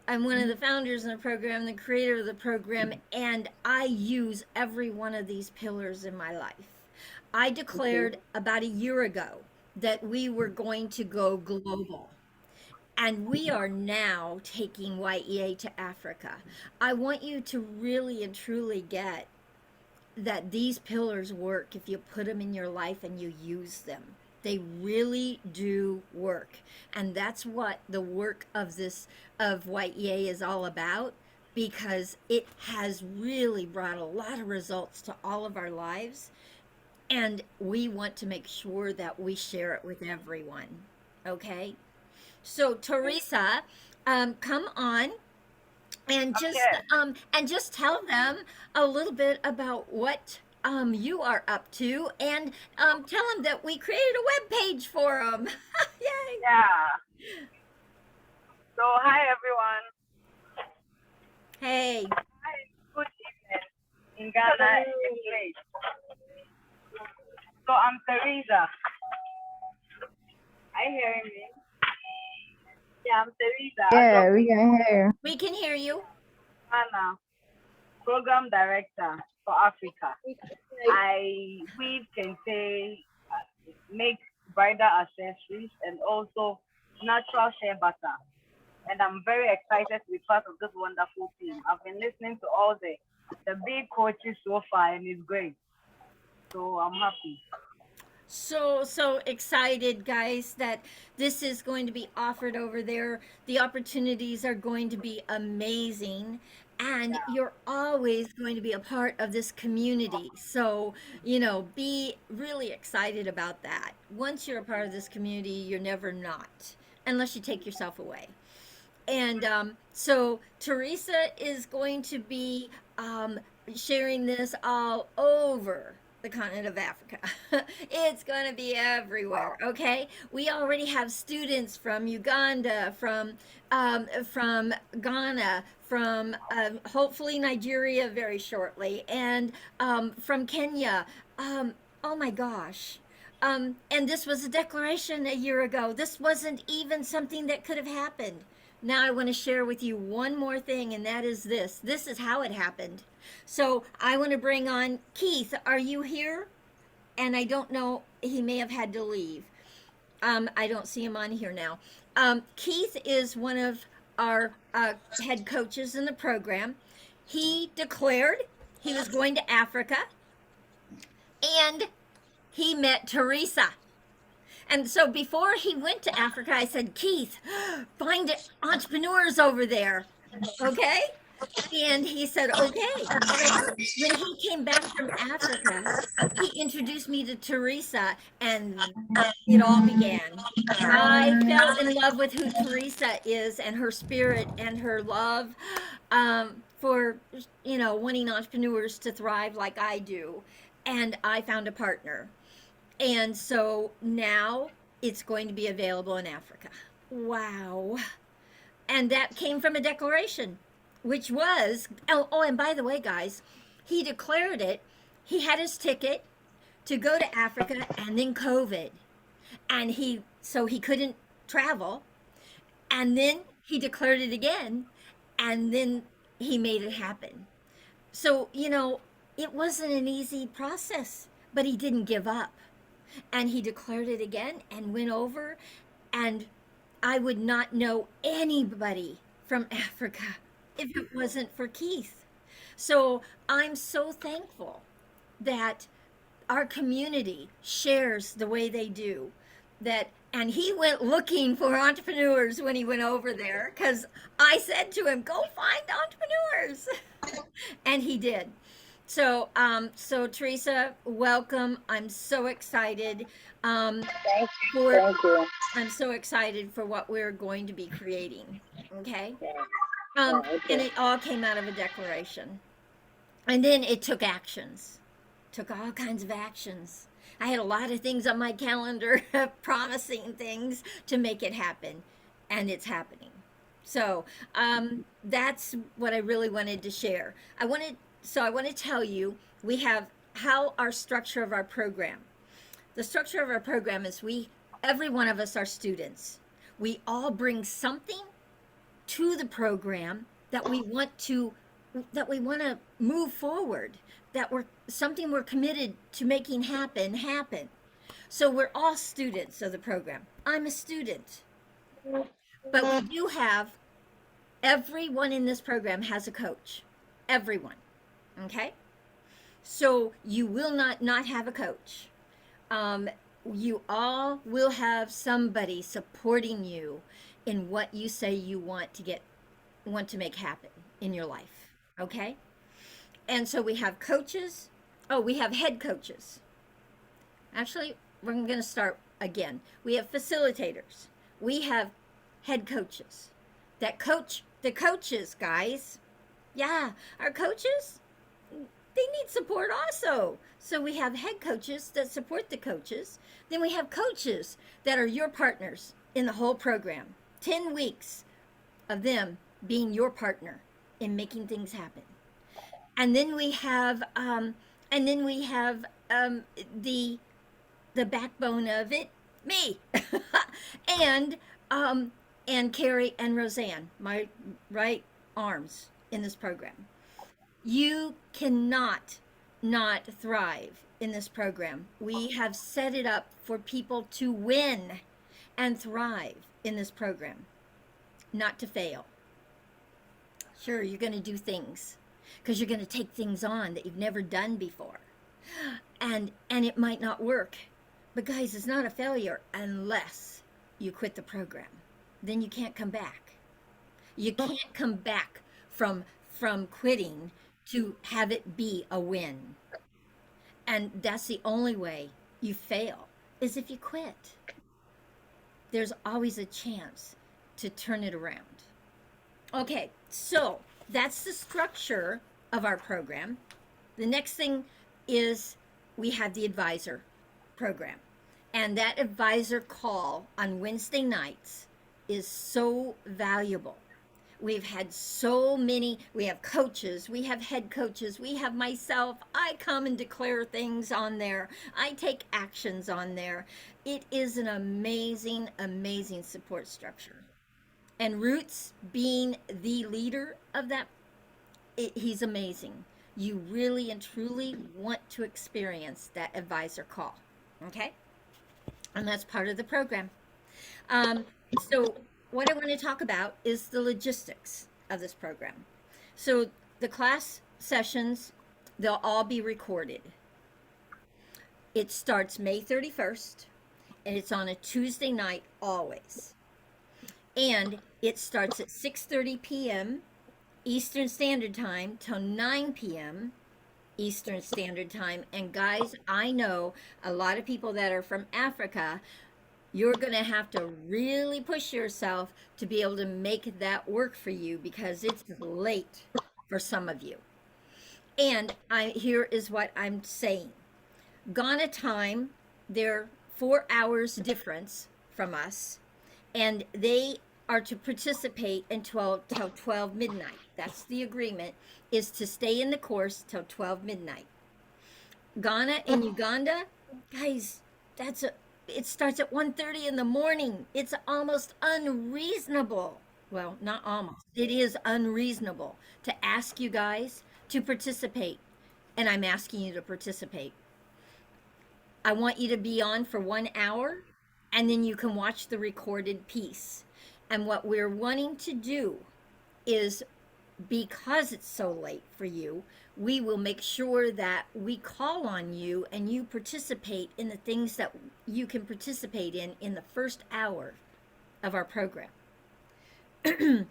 I'm one of the founders in the program, the creator of the program, and I use every one of these pillars in my life. I declared about a year ago that we were going to go global. And we are now taking Y.E.A to Africa. I want you to really and truly get that these pillars work if you put them in your life and you use them. They really do work. And that's what the work of Y.E.A is all about, because it has really brought a lot of results to all of our lives. And we want to make sure that we share it with everyone. Okay? So Teresa, come on and just tell them a little bit about what you are up to, and tell them that we created a web page for them. Yay! Yeah. So hi everyone. Hey. Hi. Good evening in Ghana. It's late. So I'm Teresa. Are you hearing me? Yeah, I'm Teresa. Yeah, we can hear. We can hear you. Ghana, Program Director for Africa. I weave kente, make bridal accessories, and also natural shea butter. And I'm very excited to be part of this wonderful team. I've been listening to all the big coaches so far, and it's great. So I'm happy. So excited, guys, that this is going to be offered over there. The opportunities are going to be amazing, and you're always going to be a part of this community. So, be really excited about that. Once you're a part of this community, you're never not, unless you take yourself away. And so Teresa is going to be sharing this all over the continent of Africa. It's going to be everywhere. Okay, we already have students from Uganda, from Ghana, from hopefully Nigeria very shortly, and from Kenya. Oh my gosh. And this was a declaration a year ago. This wasn't even something that could have happened. Now I want to share with you one more thing, and that is this. This is how it happened. So I want to bring on Keith. Are you here? And I don't know, he may have had to leave. I don't see him on here now. Keith is one of our head coaches in the program. He declared he was going to Africa, and he met Teresa. And so before he went to Africa, I said, Keith, find entrepreneurs over there. Okay? And he said, okay. So when he came back from Africa, he introduced me to Teresa, and it all began. I fell in love with who Teresa is, and her spirit and her love for, wanting entrepreneurs to thrive like I do. And I found a partner. And so now it's going to be available in Africa. Wow. And that came from a declaration, which was, and by the way, guys, he declared it. He had his ticket to go to Africa, and then COVID. And so he couldn't travel. And then he declared it again, and then he made it happen. So, it wasn't an easy process, but he didn't give up. And he declared it again and went over, and I would not know anybody from Africa if it wasn't for Keith. So I'm so thankful that our community shares the way they do. And he went looking for entrepreneurs when he went over there, because I said to him, go find entrepreneurs. And he did. So, Teresa, welcome. I'm so excited. Thank you. I'm so excited for what we're going to be creating. Okay. Okay. And it all came out of a declaration, and then it took actions, took all kinds of actions. I had a lot of things on my calendar, promising things to make it happen, and it's happening. So that's what I really wanted to share. I want to tell you we have how our structure of our program. The structure of our program is every one of us are students. We all bring something to the program that we want to move forward, that we're committed to making happen. So we're all students of the program. I'm a student. But we do have everyone in this program has a coach. Everyone. Okay? So you will not have a coach. You all will have somebody supporting you in what you say you want to make happen in your life. Okay? And so we have coaches. Oh, we have head coaches. Actually, we're going to start again. We have facilitators. We have head coaches that coach the coaches, guys. Yeah, our coaches, they need support also. So we have head coaches that support the coaches. Then we have coaches that are your partners in the whole program. 10 weeks of them being your partner in making things happen. And then we have the backbone of it, me, and and Carrie and Roseanne, my right arms in this program. You cannot not thrive in this program. We have set it up for people to win and thrive in this program, not to fail. Sure, you're going to do things because you're going to take things on that you've never done before. And it might not work. But guys, it's not a failure unless you quit the program. Then you can't come back. You can't come back from quitting to have it be a win. And that's the only way you fail is if you quit. There's always a chance to turn it around. Okay, so that's the structure of our program. The next thing is we have the advisor program. And that advisor call on Wednesday nights is so valuable. We've had so many, we have coaches, we have head coaches, we have myself. I come and declare things on there. I take actions on there. It is an amazing, amazing support structure. And Roots being the leader of that, he's amazing. You really and truly want to experience that advisor call. Okay? And that's part of the program. So what I want to talk about is the logistics of this program. So the class sessions, they'll all be recorded. It starts May 31st, and it's on a Tuesday night always. And it starts at 6:30 p.m. Eastern Standard Time till 9 p.m. Eastern Standard Time. And guys, I know a lot of people that are from Africa. You're going to have to really push yourself to be able to make that work for you because it's late for some of you. And here is what I'm saying. Ghana time, they're 4 hours difference from us, and they are to participate until 12 midnight. That's the agreement, is to stay in the course till 12 midnight. Ghana and Uganda, guys, it starts at 1:30 in the morning. It's almost unreasonable. Well, not almost. It is unreasonable to ask you guys to participate. And I'm asking you to participate. I want you to be on for 1 hour and then you can watch the recorded piece. And what we're wanting to do is, because it's so late for you, we will make sure that we call on you and you participate in the things that you can participate in the first hour of our program.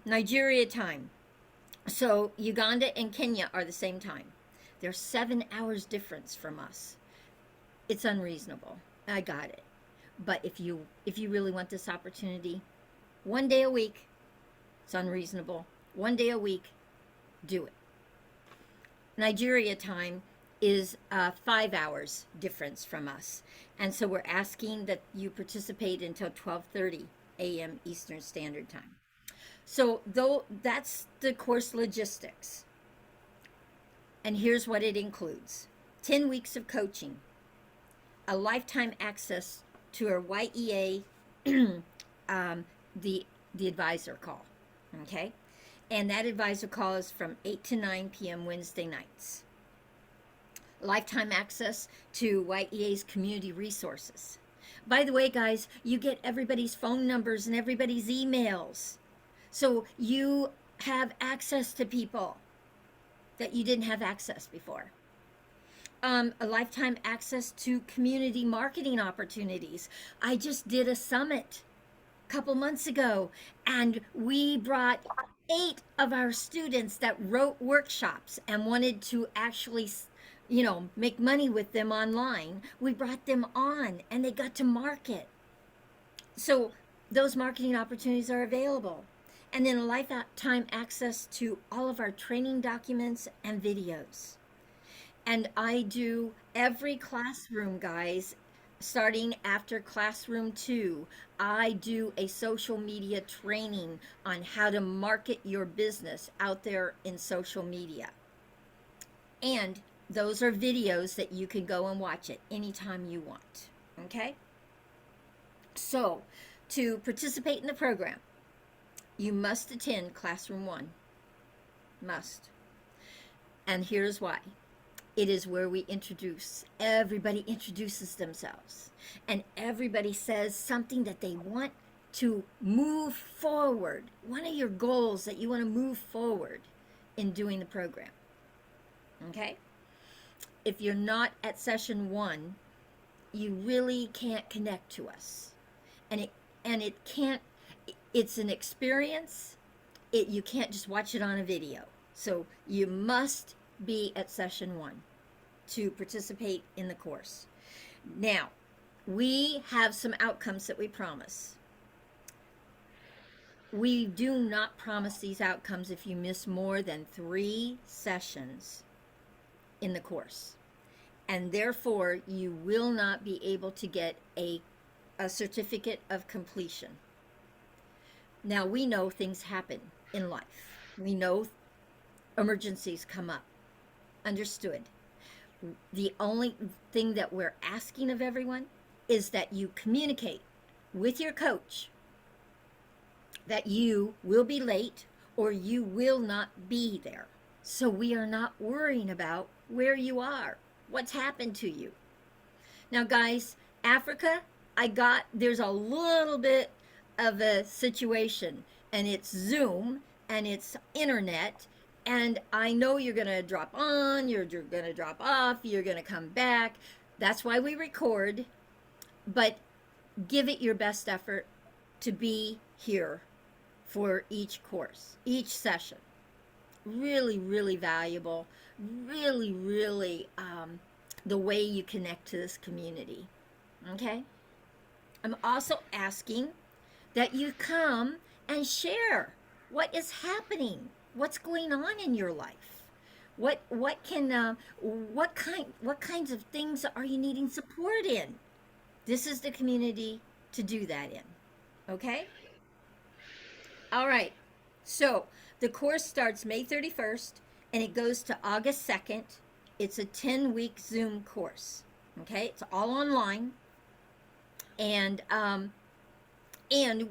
Nigeria time. So Uganda and Kenya are the same time. They're 7 hours difference from us. It's unreasonable. I got it. But if you really want this opportunity, 1 day a week, it's unreasonable. 1 day a week, do it. Nigeria time is 5 hours difference from us. And so we're asking that you participate until 12:30 a.m. Eastern Standard Time. So though that's the course logistics. And here's what it includes: 10 weeks of coaching, a lifetime access to our Y.E.A, the advisor call. Okay? And that advisor call is from 8 to 9 p.m. Wednesday nights. Lifetime access to Y.E.A's community resources. By the way, guys, you get everybody's phone numbers and everybody's emails. So you have access to people that you didn't have access before. A lifetime access to community marketing opportunities. I just did a summit a couple months ago, and we brought 8 of our students that wrote workshops and wanted to actually, make money with them online. We brought them on and they got to market. So those marketing opportunities are available. And then a lifetime access to all of our training documents and videos. And I do every classroom, guys, starting after classroom 2, I do a social media training on how to market your business out there in social media. And those are videos that you can go and watch it anytime you want. Okay? So, to participate in the program, you must attend classroom 1. Must. And here's why. It is where we everybody introduces themselves, and everybody says something that they want to move forward. One of your goals that you want to move forward in doing the program. Okay? If you're not at session 1, you really can't connect to us. And it can't, it's an experience. You can't just watch it on a video. So you must be at session 1 to participate in the course. Now, we have some outcomes that we promise. We do not promise these outcomes if you miss more than 3 sessions in the course. And therefore, you will not be able to get a certificate of completion. Now, we know things happen in life. We know emergencies come up. Understood. The only thing that we're asking of everyone is that you communicate with your coach that you will be late or you will not be there. So we are not worrying about where you are, what's happened to you. Now, guys, Africa, there's a little bit of a situation, and it's Zoom and it's internet. And I know you're going to drop on, you're going to drop off, you're going to come back. That's why we record. But give it your best effort to be here for each course, each session. Really, really valuable. Really, really the way you connect to this community. Okay? I'm also asking that you come and share what is happening. What's going on in your life? What kinds of things are you needing support in? This is the community to do that in. Okay? All right. So, the course starts May 31st and it goes to August 2nd. It's a 10-week Zoom course. Okay? It's all online. And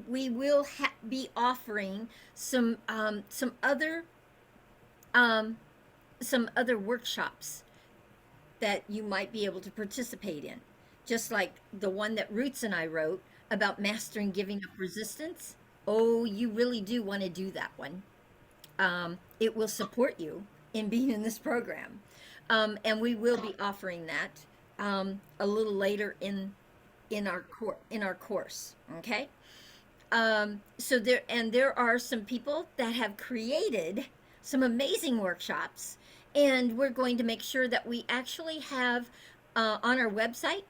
we will be offering some other workshops that you might be able to participate in, just like the one that Roots and I wrote about mastering giving up resistance. Oh, you really do want to do that one. It will support you in being in this program, and we will be offering that a little later in our course. Okay. So there are some people that have created some amazing workshops, and we're going to make sure that we actually have on our website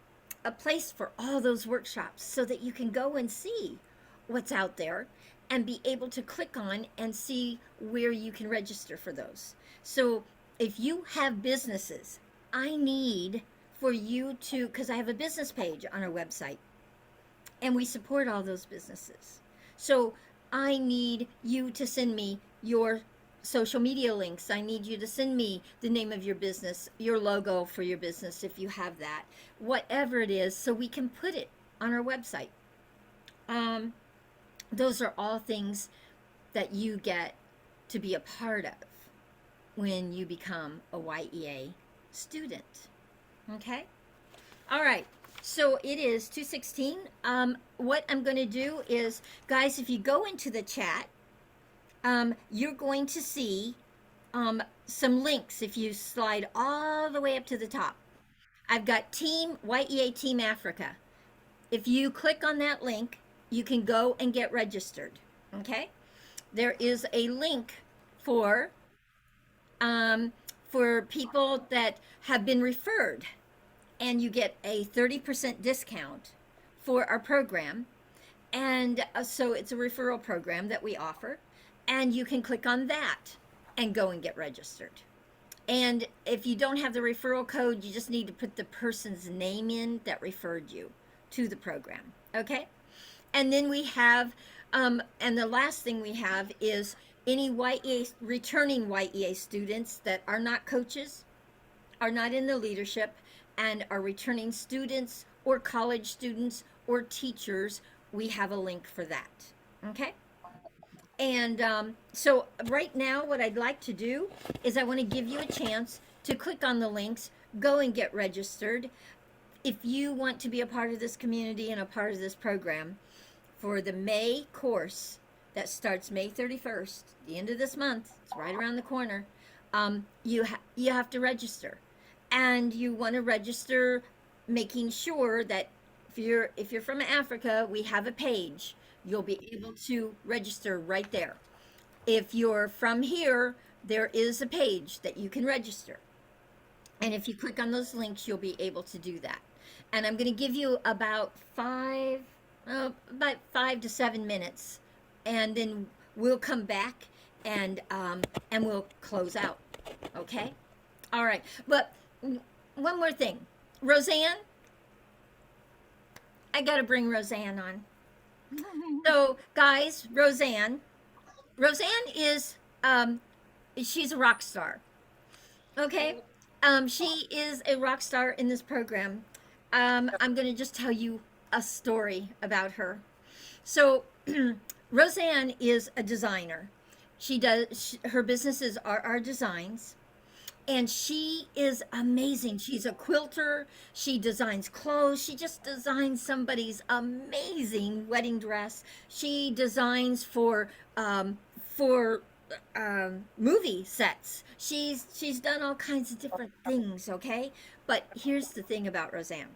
a place for all those workshops so that you can go and see what's out there and be able to click on and see where you can register for those. So if you have businesses, I need for you to, because I have a business page on our website and we support all those businesses. So I need you to send me your social media links. I need you to send me the name of your business, your logo for your business if you have that, whatever it is, so we can put it on our website. Those are all things that you get to be a part of when you become a Y.E.A student. Okay? All right. So it is 2:16. What I'm going to do is, guys, if you go into the chat, you're going to see some links if you slide all the way up to the top. I've got Team Y.E.A Team Africa. If you click on that link, you can go and get registered. Okay? There is a link for people that have been referred, and you get a 30% discount for our program. And so it's a referral program that we offer, and you can click on that and go and get registered. And if you don't have the referral code, you just need to put the person's name in that referred you to the program. Okay? And then we have, and the last thing we have is any Y.E.A returning Y.E.A students that are not coaches, are not in the leadership, and are returning students or college students or teachers. We have a link for that. Okay? And so right now, what I'd like to do is I want to give you a chance to click on the links, go and get registered. If you want to be a part of this community and a part of this program for the May course that starts May 31st, the end of this month, it's right around the corner, you have to register. And you want to register making sure that if you're from Africa, we have a page. You'll be able to register right there. If you're from here, there is a page that you can register. And if you click on those links, you'll be able to do that. And I'm going to give you about 5 to 7 minutes, and then we'll come back and we'll close out. Okay? All right. But one more thing. Roseanne, I got to bring Roseanne on. So, guys, Roseanne is she's a rock star. Okay? She is a rock star in this program. I'm going to just tell you a story about her. So, Roseanne is a designer. Her businesses are our designs. And she is amazing. She's a quilter. She designs clothes. She just designed somebody's amazing wedding dress. She designs for movie sets. She's done all kinds of different things. Okay, but here's the thing about Roseanne.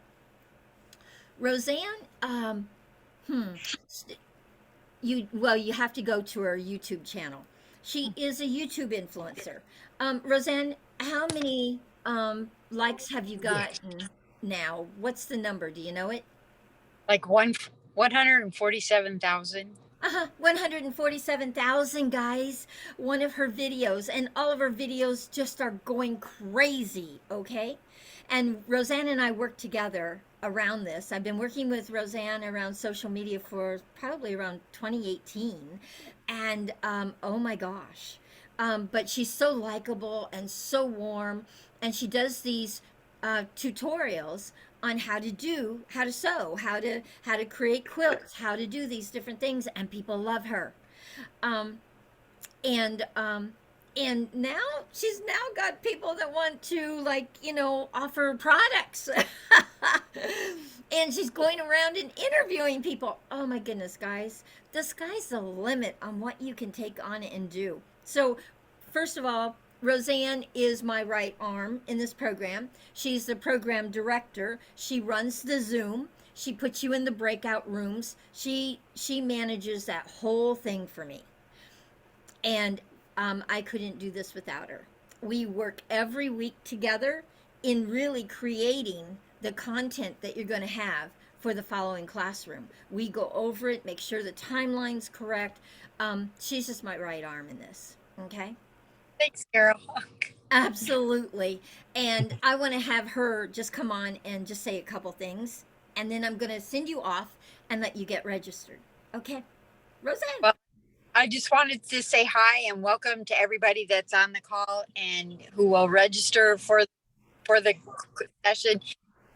Roseanne, you have to go to her YouTube channel. She is a YouTube influencer. Roseanne, how many likes have you gotten now? What's the number? Do you know it? Like 147,000. 147,000, guys. One of her videos, and all of her videos just are going crazy, okay? And Roseanne and I work together around this. I've been working with Roseanne around social media for probably around 2018. And oh my gosh. But she's so likable and so warm. And she does these tutorials on how to sew, how to create quilts, how to do these different things, and people love her. And now she's got people that want to, like, offer products. And she's going around and interviewing people. Oh my goodness, guys. The sky's the limit on what you can take on and do. So, first of all, Roseanne is my right arm in this program. She's the program director. She runs the Zoom. She puts you in the breakout rooms. She manages that whole thing for me. And I couldn't do this without her. We work every week together in really creating the content that you're going to have for the following classroom. We go over it, make sure the timeline's correct. She's just my right arm in this. Okay? Thanks, Carol. Absolutely. And I want to have her just come on and just say a couple things. And then I'm going to send you off and let you get registered. Okay? Roseanne. Well, I just wanted to say hi and welcome to everybody that's on the call and who will register for the session.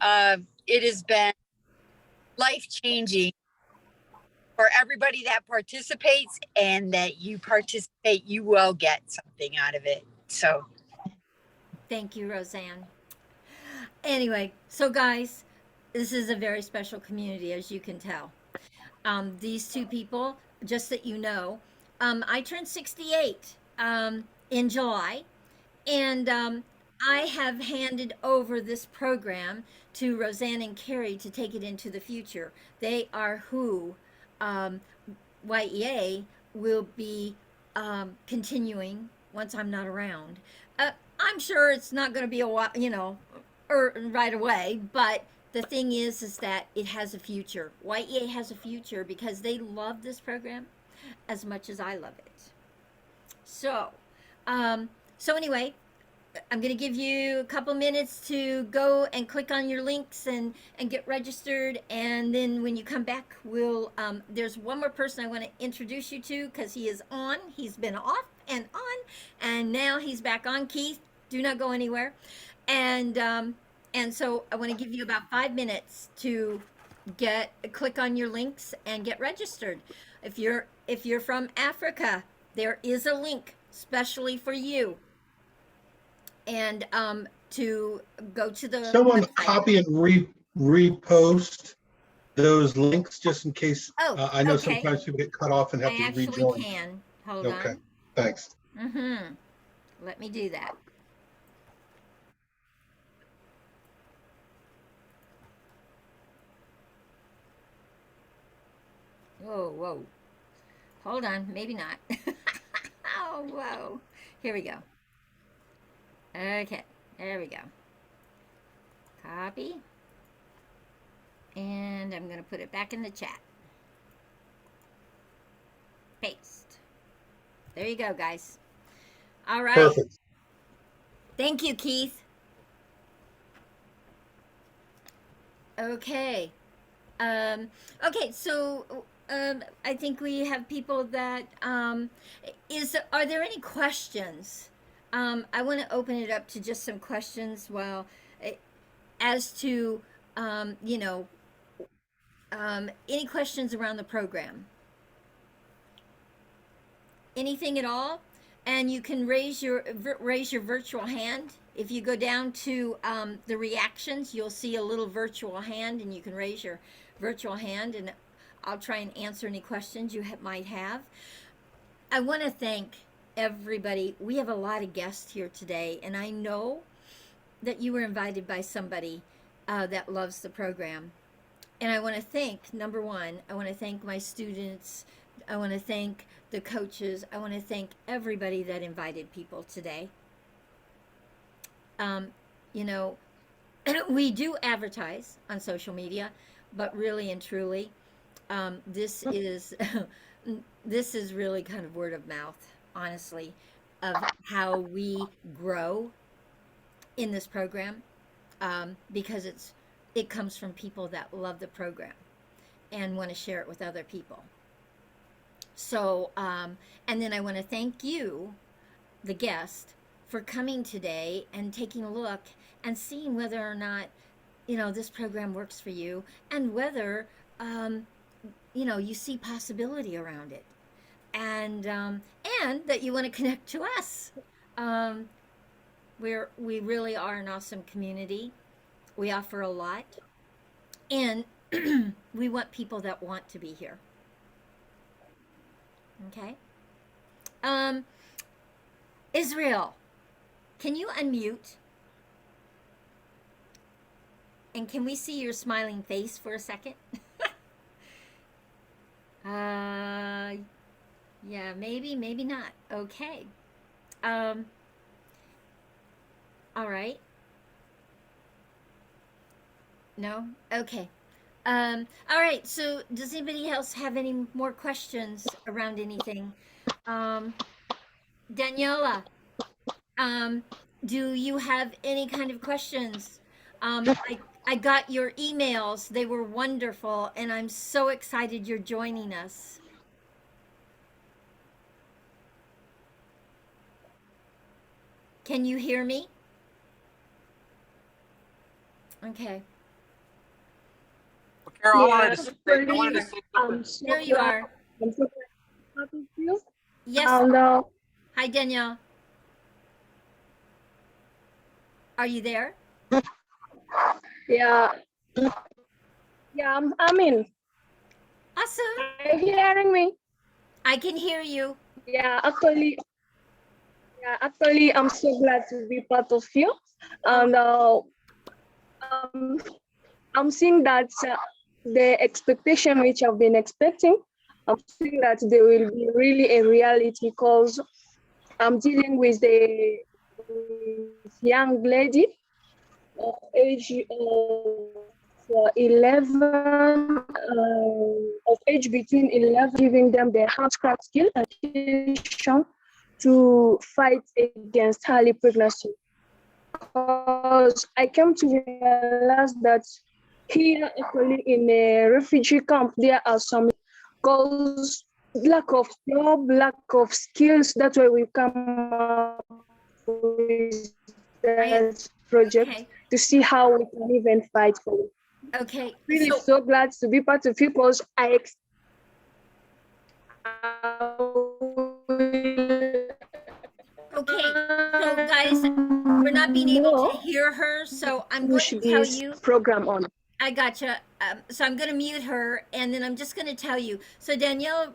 It has been life-changing for everybody that participates, and that you participate, you will get something out of it. So Thank you, Roseanne. Anyway, so guys, this is a very special community, as you can tell. These two people, just that you know, I turned 68 in July, and I have handed over this program to Roseanne and Carrie to take it into the future. They are who Y.E.A will be continuing once I'm not around. I'm sure it's not going to be a while, or right away, but the thing is that it has a future. Y.E.A has a future because they love this program as much as I love it. So anyway, I'm going to give you a couple minutes to go and click on your links and get registered. And then when you come back, there's one more person I want to introduce you to because he is on. He's been off and on, and now he's back on. Keith, do not go anywhere. And so I want to give you about 5 minutes to click on your links and get registered. If you're from Africa, there is a link specially for you. And to go to the Someone website. copy and repost those links just in case. I know Okay. sometimes people get cut off and have I to actually rejoin. can. Hold Okay, on. thanks. Let me do that. Whoa. Hold on, maybe not. Oh, whoa. Here we go. Okay, there we go. Copy. And I'm going to put it back in the chat. Paste. There you go, guys. All right. Perfect. Thank you, Keith. Okay. Okay, so I think we have people that are there any questions? I want to open it up to just some questions as to any questions around the program. Anything at all? And you can raise your virtual hand. If you go down to the reactions, you'll see a little virtual hand, and you can raise your virtual hand, and I'll try and answer any questions you might have. I want to thank everybody. We have a lot of guests here today, and I know that you were invited by somebody that loves the program. And I want to thank, number one, I want to thank my students. I want to thank the coaches. I want to thank everybody that invited people today. We do advertise on social media, but really and truly, this is really kind of word of mouth, honestly, of how we grow in this program, because it comes from people that love the program and want to share it with other people. So, and then I want to thank you, the guest, for coming today and taking a look and seeing whether or not, this program works for you, and whether, you see possibility around it, and that you want to connect to us. We really are an awesome community. We offer a lot, and we want people that want to be here. Okay. Israel, can you unmute? And can we see your smiling face for a second? Yeah, maybe not. Okay. All right. No? Okay. All right. So does anybody else have any more questions around anything? Daniela, do you have any kind of questions? I got your emails. They were wonderful, and I'm so excited you're joining us. Can you hear me? Okay. Well, Carol, Yeah, I wanted to say something. I'm so There you glad. are. I'm so glad to talk with you. Yes. And Hi, Danielle. Are you there? yeah, I'm in. Awesome. Are you hearing me? I can hear you. Yeah, actually, I'm so glad to be part of you. And I'm seeing that the expectation which I've been expecting, I'm seeing that they will be really a reality because I'm dealing with a young lady of age of 11, of age between 11, giving them the handcraft skill education to fight against early pregnancy. Because I came to realize that here, actually, in a refugee camp, there are some cause lack of job, lack of skills. That's why we come up with that project to see how we can even fight for it. Okay. Really so glad to be part of it because Okay, so guys, we're not being able to hear her, so I'm going to tell you. Program on. I gotcha. So I'm going to mute her, and then I'm just going to tell you. So Danielle,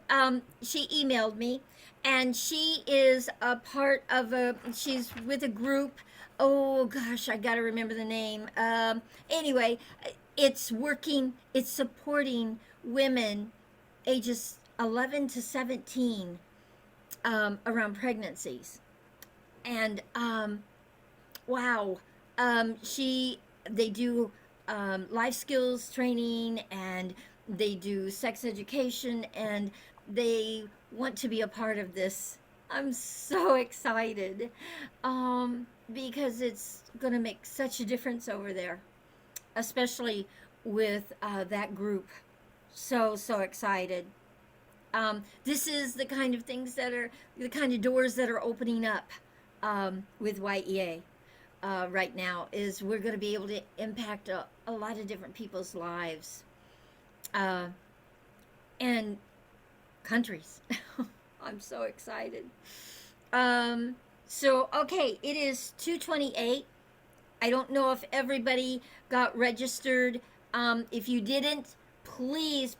she emailed me, and she is a part of she's with a group. Oh gosh, I got to remember the name. Anyway, it's supporting women ages 11 to 17 around pregnancies. And wow, they do life skills training, and they do sex education, and they want to be a part of this. I'm so excited because it's going to make such a difference over there, especially with that group. So excited. This is the kind of things that are the kind of doors that are opening up with Y.E.A. Right now. Is we're going to be able to impact a lot of different people's lives and countries. I'm so excited. So okay, it is 2:28. I don't know if everybody got registered. If you didn't, please,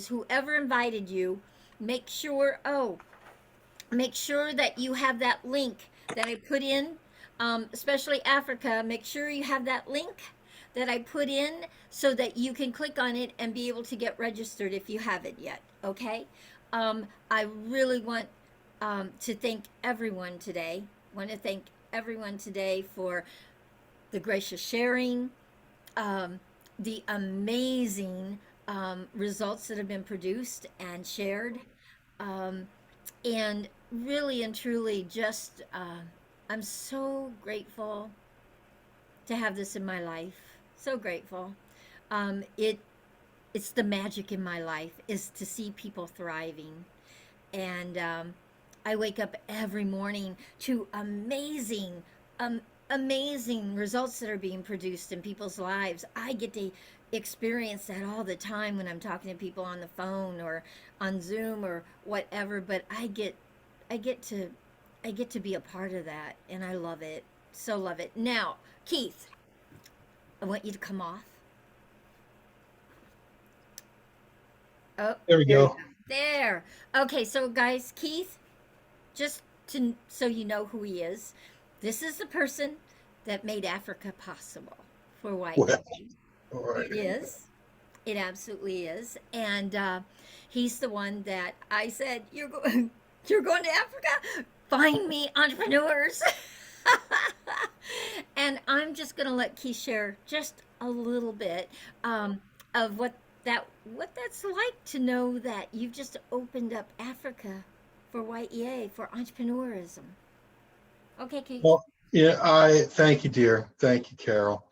whoever invited you, make sure that you have that link that I put in, especially Africa. Make sure you have that link that I put in so that you can click on it and be able to get registered if you haven't yet. Okay? I really want to thank everyone today. Want to thank everyone today for the gracious sharing, the amazing results that have been produced and shared. And really and truly, just I'm so grateful to have this in my life. So grateful. It's the magic in my life is to see people thriving, and I wake up every morning to amazing results that are being produced in people's lives. I get to experience that all the time when I'm talking to people on the phone or on Zoom or whatever, but I get to be a part of that, and I love it. So love it. Now, Keith, I want you to come off. Oh, There we go. There. Okay, so guys, Keith, just so you know who he is, this is the person that made Africa possible for white Well, people. It is. It absolutely is. And he's the one that I said, you're going to Africa? Find me entrepreneurs. And I'm just going to let Keith share just a little bit of what that's like to know that you've just opened up Africa for Y.E.A, for entrepreneurism. Okay, Keith. well, yeah, I thank you, dear. Thank you, Carol.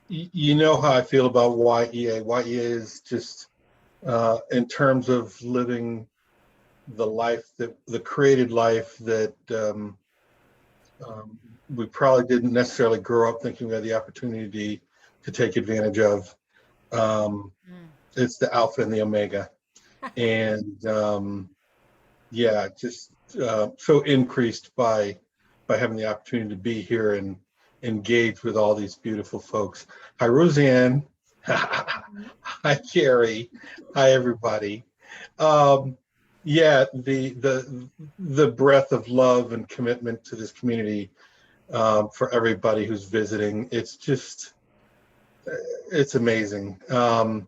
You know how I feel about Y.E.A. Y.E.A is just in terms of living the life the created life that we probably didn't necessarily grow up thinking we had the opportunity to take advantage of. It's the alpha and the omega. And yeah, just so increased by having the opportunity to be here and engage with all these beautiful folks. Hi, Roseanne. Hi, Carrie. Hi, everybody. Yeah, the breadth of love and commitment to this community for everybody who's visiting. It's amazing. I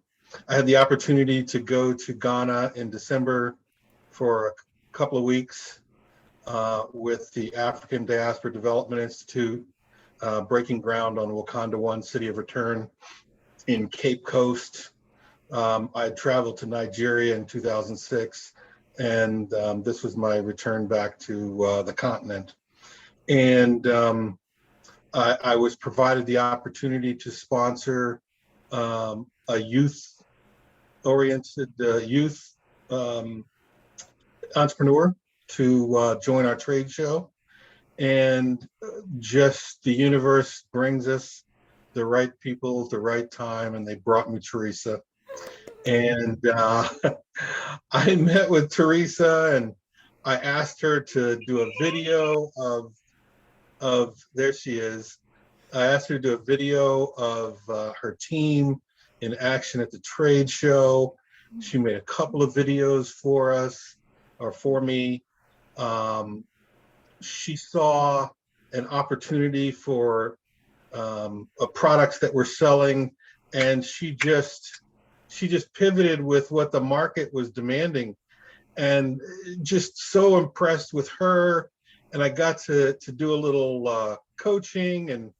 had the opportunity to go to Ghana in December for a couple of weeks with the African Diaspora Development Institute, breaking ground on Wakanda One City of Return in Cape Coast. I had traveled to Nigeria in 2006, and this was my return back to the continent. And I was provided the opportunity to sponsor a youth-oriented youth entrepreneur to join our trade show. And just the universe brings us the right people at the right time, and they brought me Teresa. And I met with Teresa, and I asked her to do a video of there she is. I asked her to do a video of her team in action at the trade show. She made a couple of videos for us, or for me. She saw an opportunity for products that we're selling, and she just pivoted with what the market was demanding, and just so impressed with her. And I got to do a little coaching and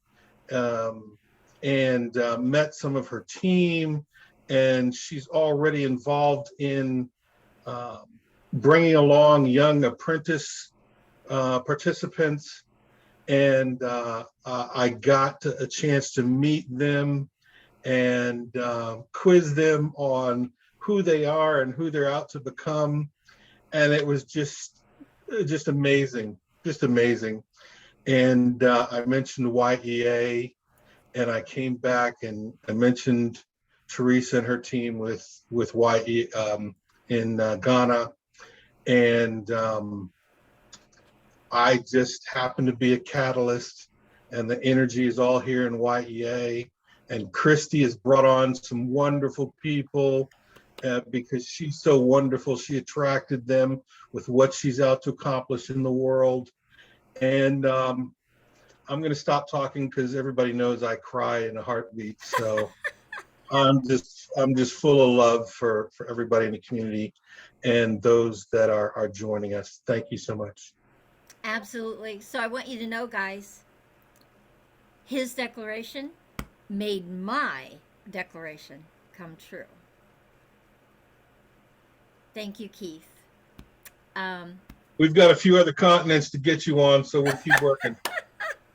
met some of her team, and she's already involved in bringing along young apprentice participants. And I got a chance to meet them and quiz them on who they are and who they're out to become. And it was just amazing, just amazing. And I mentioned Y.E.A, and I came back and I mentioned Teresa and her team with Y.E in Ghana. And I just happened to be a catalyst, and the energy is all here in Y.E.A. And Christy has brought on some wonderful people because she's so wonderful. She attracted them with what she's out to accomplish in the world. And I'm going to stop talking because everybody knows I cry in a heartbeat. So I'm just full of love for everybody in the community and those that are joining us. Thank you so much. Absolutely. So I want you to know, guys, his declaration made my declaration come true. Thank you, Keith. We've got a few other continents to get you on, so we'll keep working.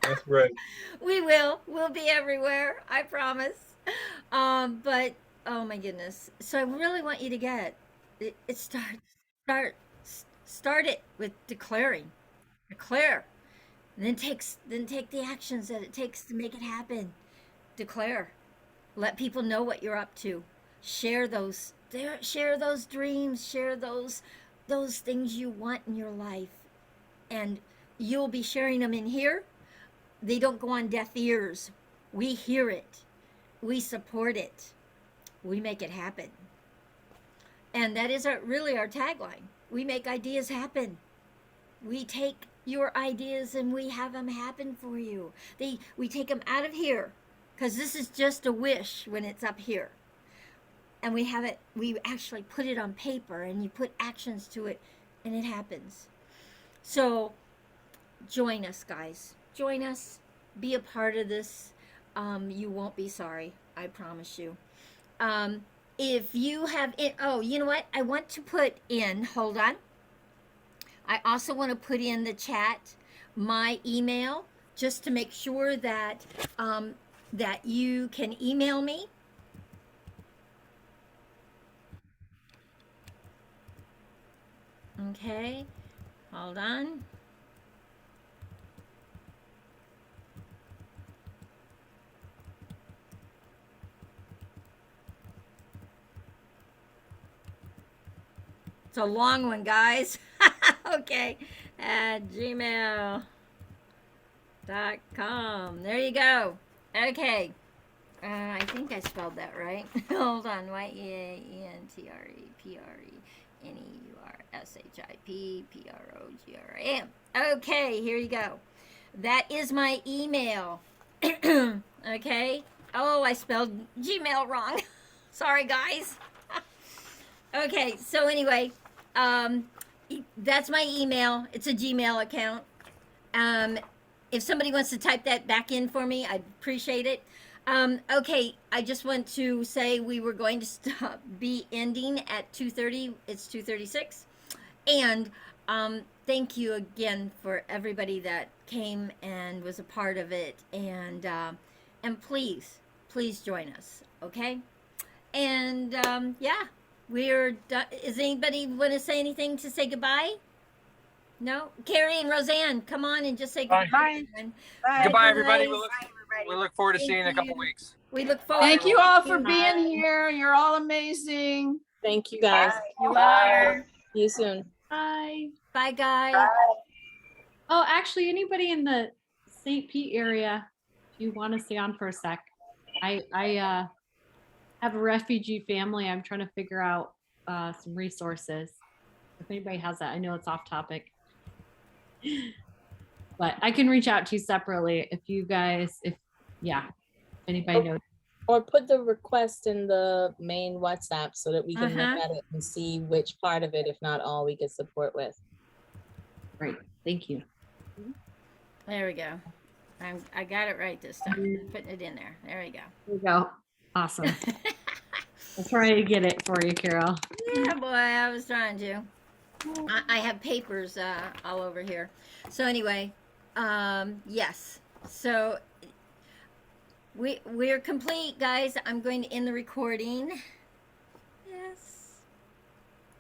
That's right. We will. We'll be everywhere. I promise. But oh my goodness. So I really want you to get it. Start it with declaring. Declare. And then take the actions that it takes to make it happen. Declare. Let people know what you're up to. Share those dreams, share those things you want in your life. And you'll be sharing them in here. They don't go on deaf ears. We hear it. We support it. We make it happen. And that is really our tagline. We make ideas happen. We take your ideas and we have them happen for you. We take them out of here, because this is just a wish when it's up here. And we actually put it on paper, and you put actions to it, and it happens. So join us, guys. Join us. Be a part of this. You won't be sorry. I promise you. If you have it, oh, you know what? I want to put in, hold on. I also want to put in the chat my email, just to make sure that that you can email me. Okay, hold on. It's a long one, guys. Okay, at gmail.com. There you go. Okay. I think I spelled that right. Hold on. YEANTREPRENEURSHIPPROGRAM. Okay, here you go. That is my email. Okay. Oh, I spelled Gmail wrong. Sorry, guys. Okay, so anyway, that's my email. It's a Gmail account. Um, if somebody wants to type that back in for me, I'd appreciate it. Okay, I just want to say we were going to be ending at 2:30. It's 2:36, and thank you again for everybody that came and was a part of it, and please join us, okay? And yeah, we're done. Is anybody want to say anything to say goodbye? No, Carrie and Roseanne, come on and just say Bye. goodbye. Bye. Goodbye, everybody. guys. We look forward to Thank seeing you in a couple you. weeks. We look forward. Thank you all for being here. You're all amazing. Thank you guys. You are. See you soon. Bye. Bye, guys. Oh, actually, anybody in the St. Pete area, if you want to stay on for a sec, I have a refugee family. I'm trying to figure out some resources. If anybody has that, I know it's off topic, but I can reach out to you separately if you guys, if anybody knows. Or put the request in the main WhatsApp so that we can Uh-huh. look at it and see which part of it, if not all, we could support with. Great, thank you. There we go. I got it right this time. Putting it in there. There we go. There you go. Awesome. I'll try to get it for you, Carol. Yeah, boy, I was trying to. I have papers all over here. So anyway, yes. So we're complete, guys. I'm going to end the recording.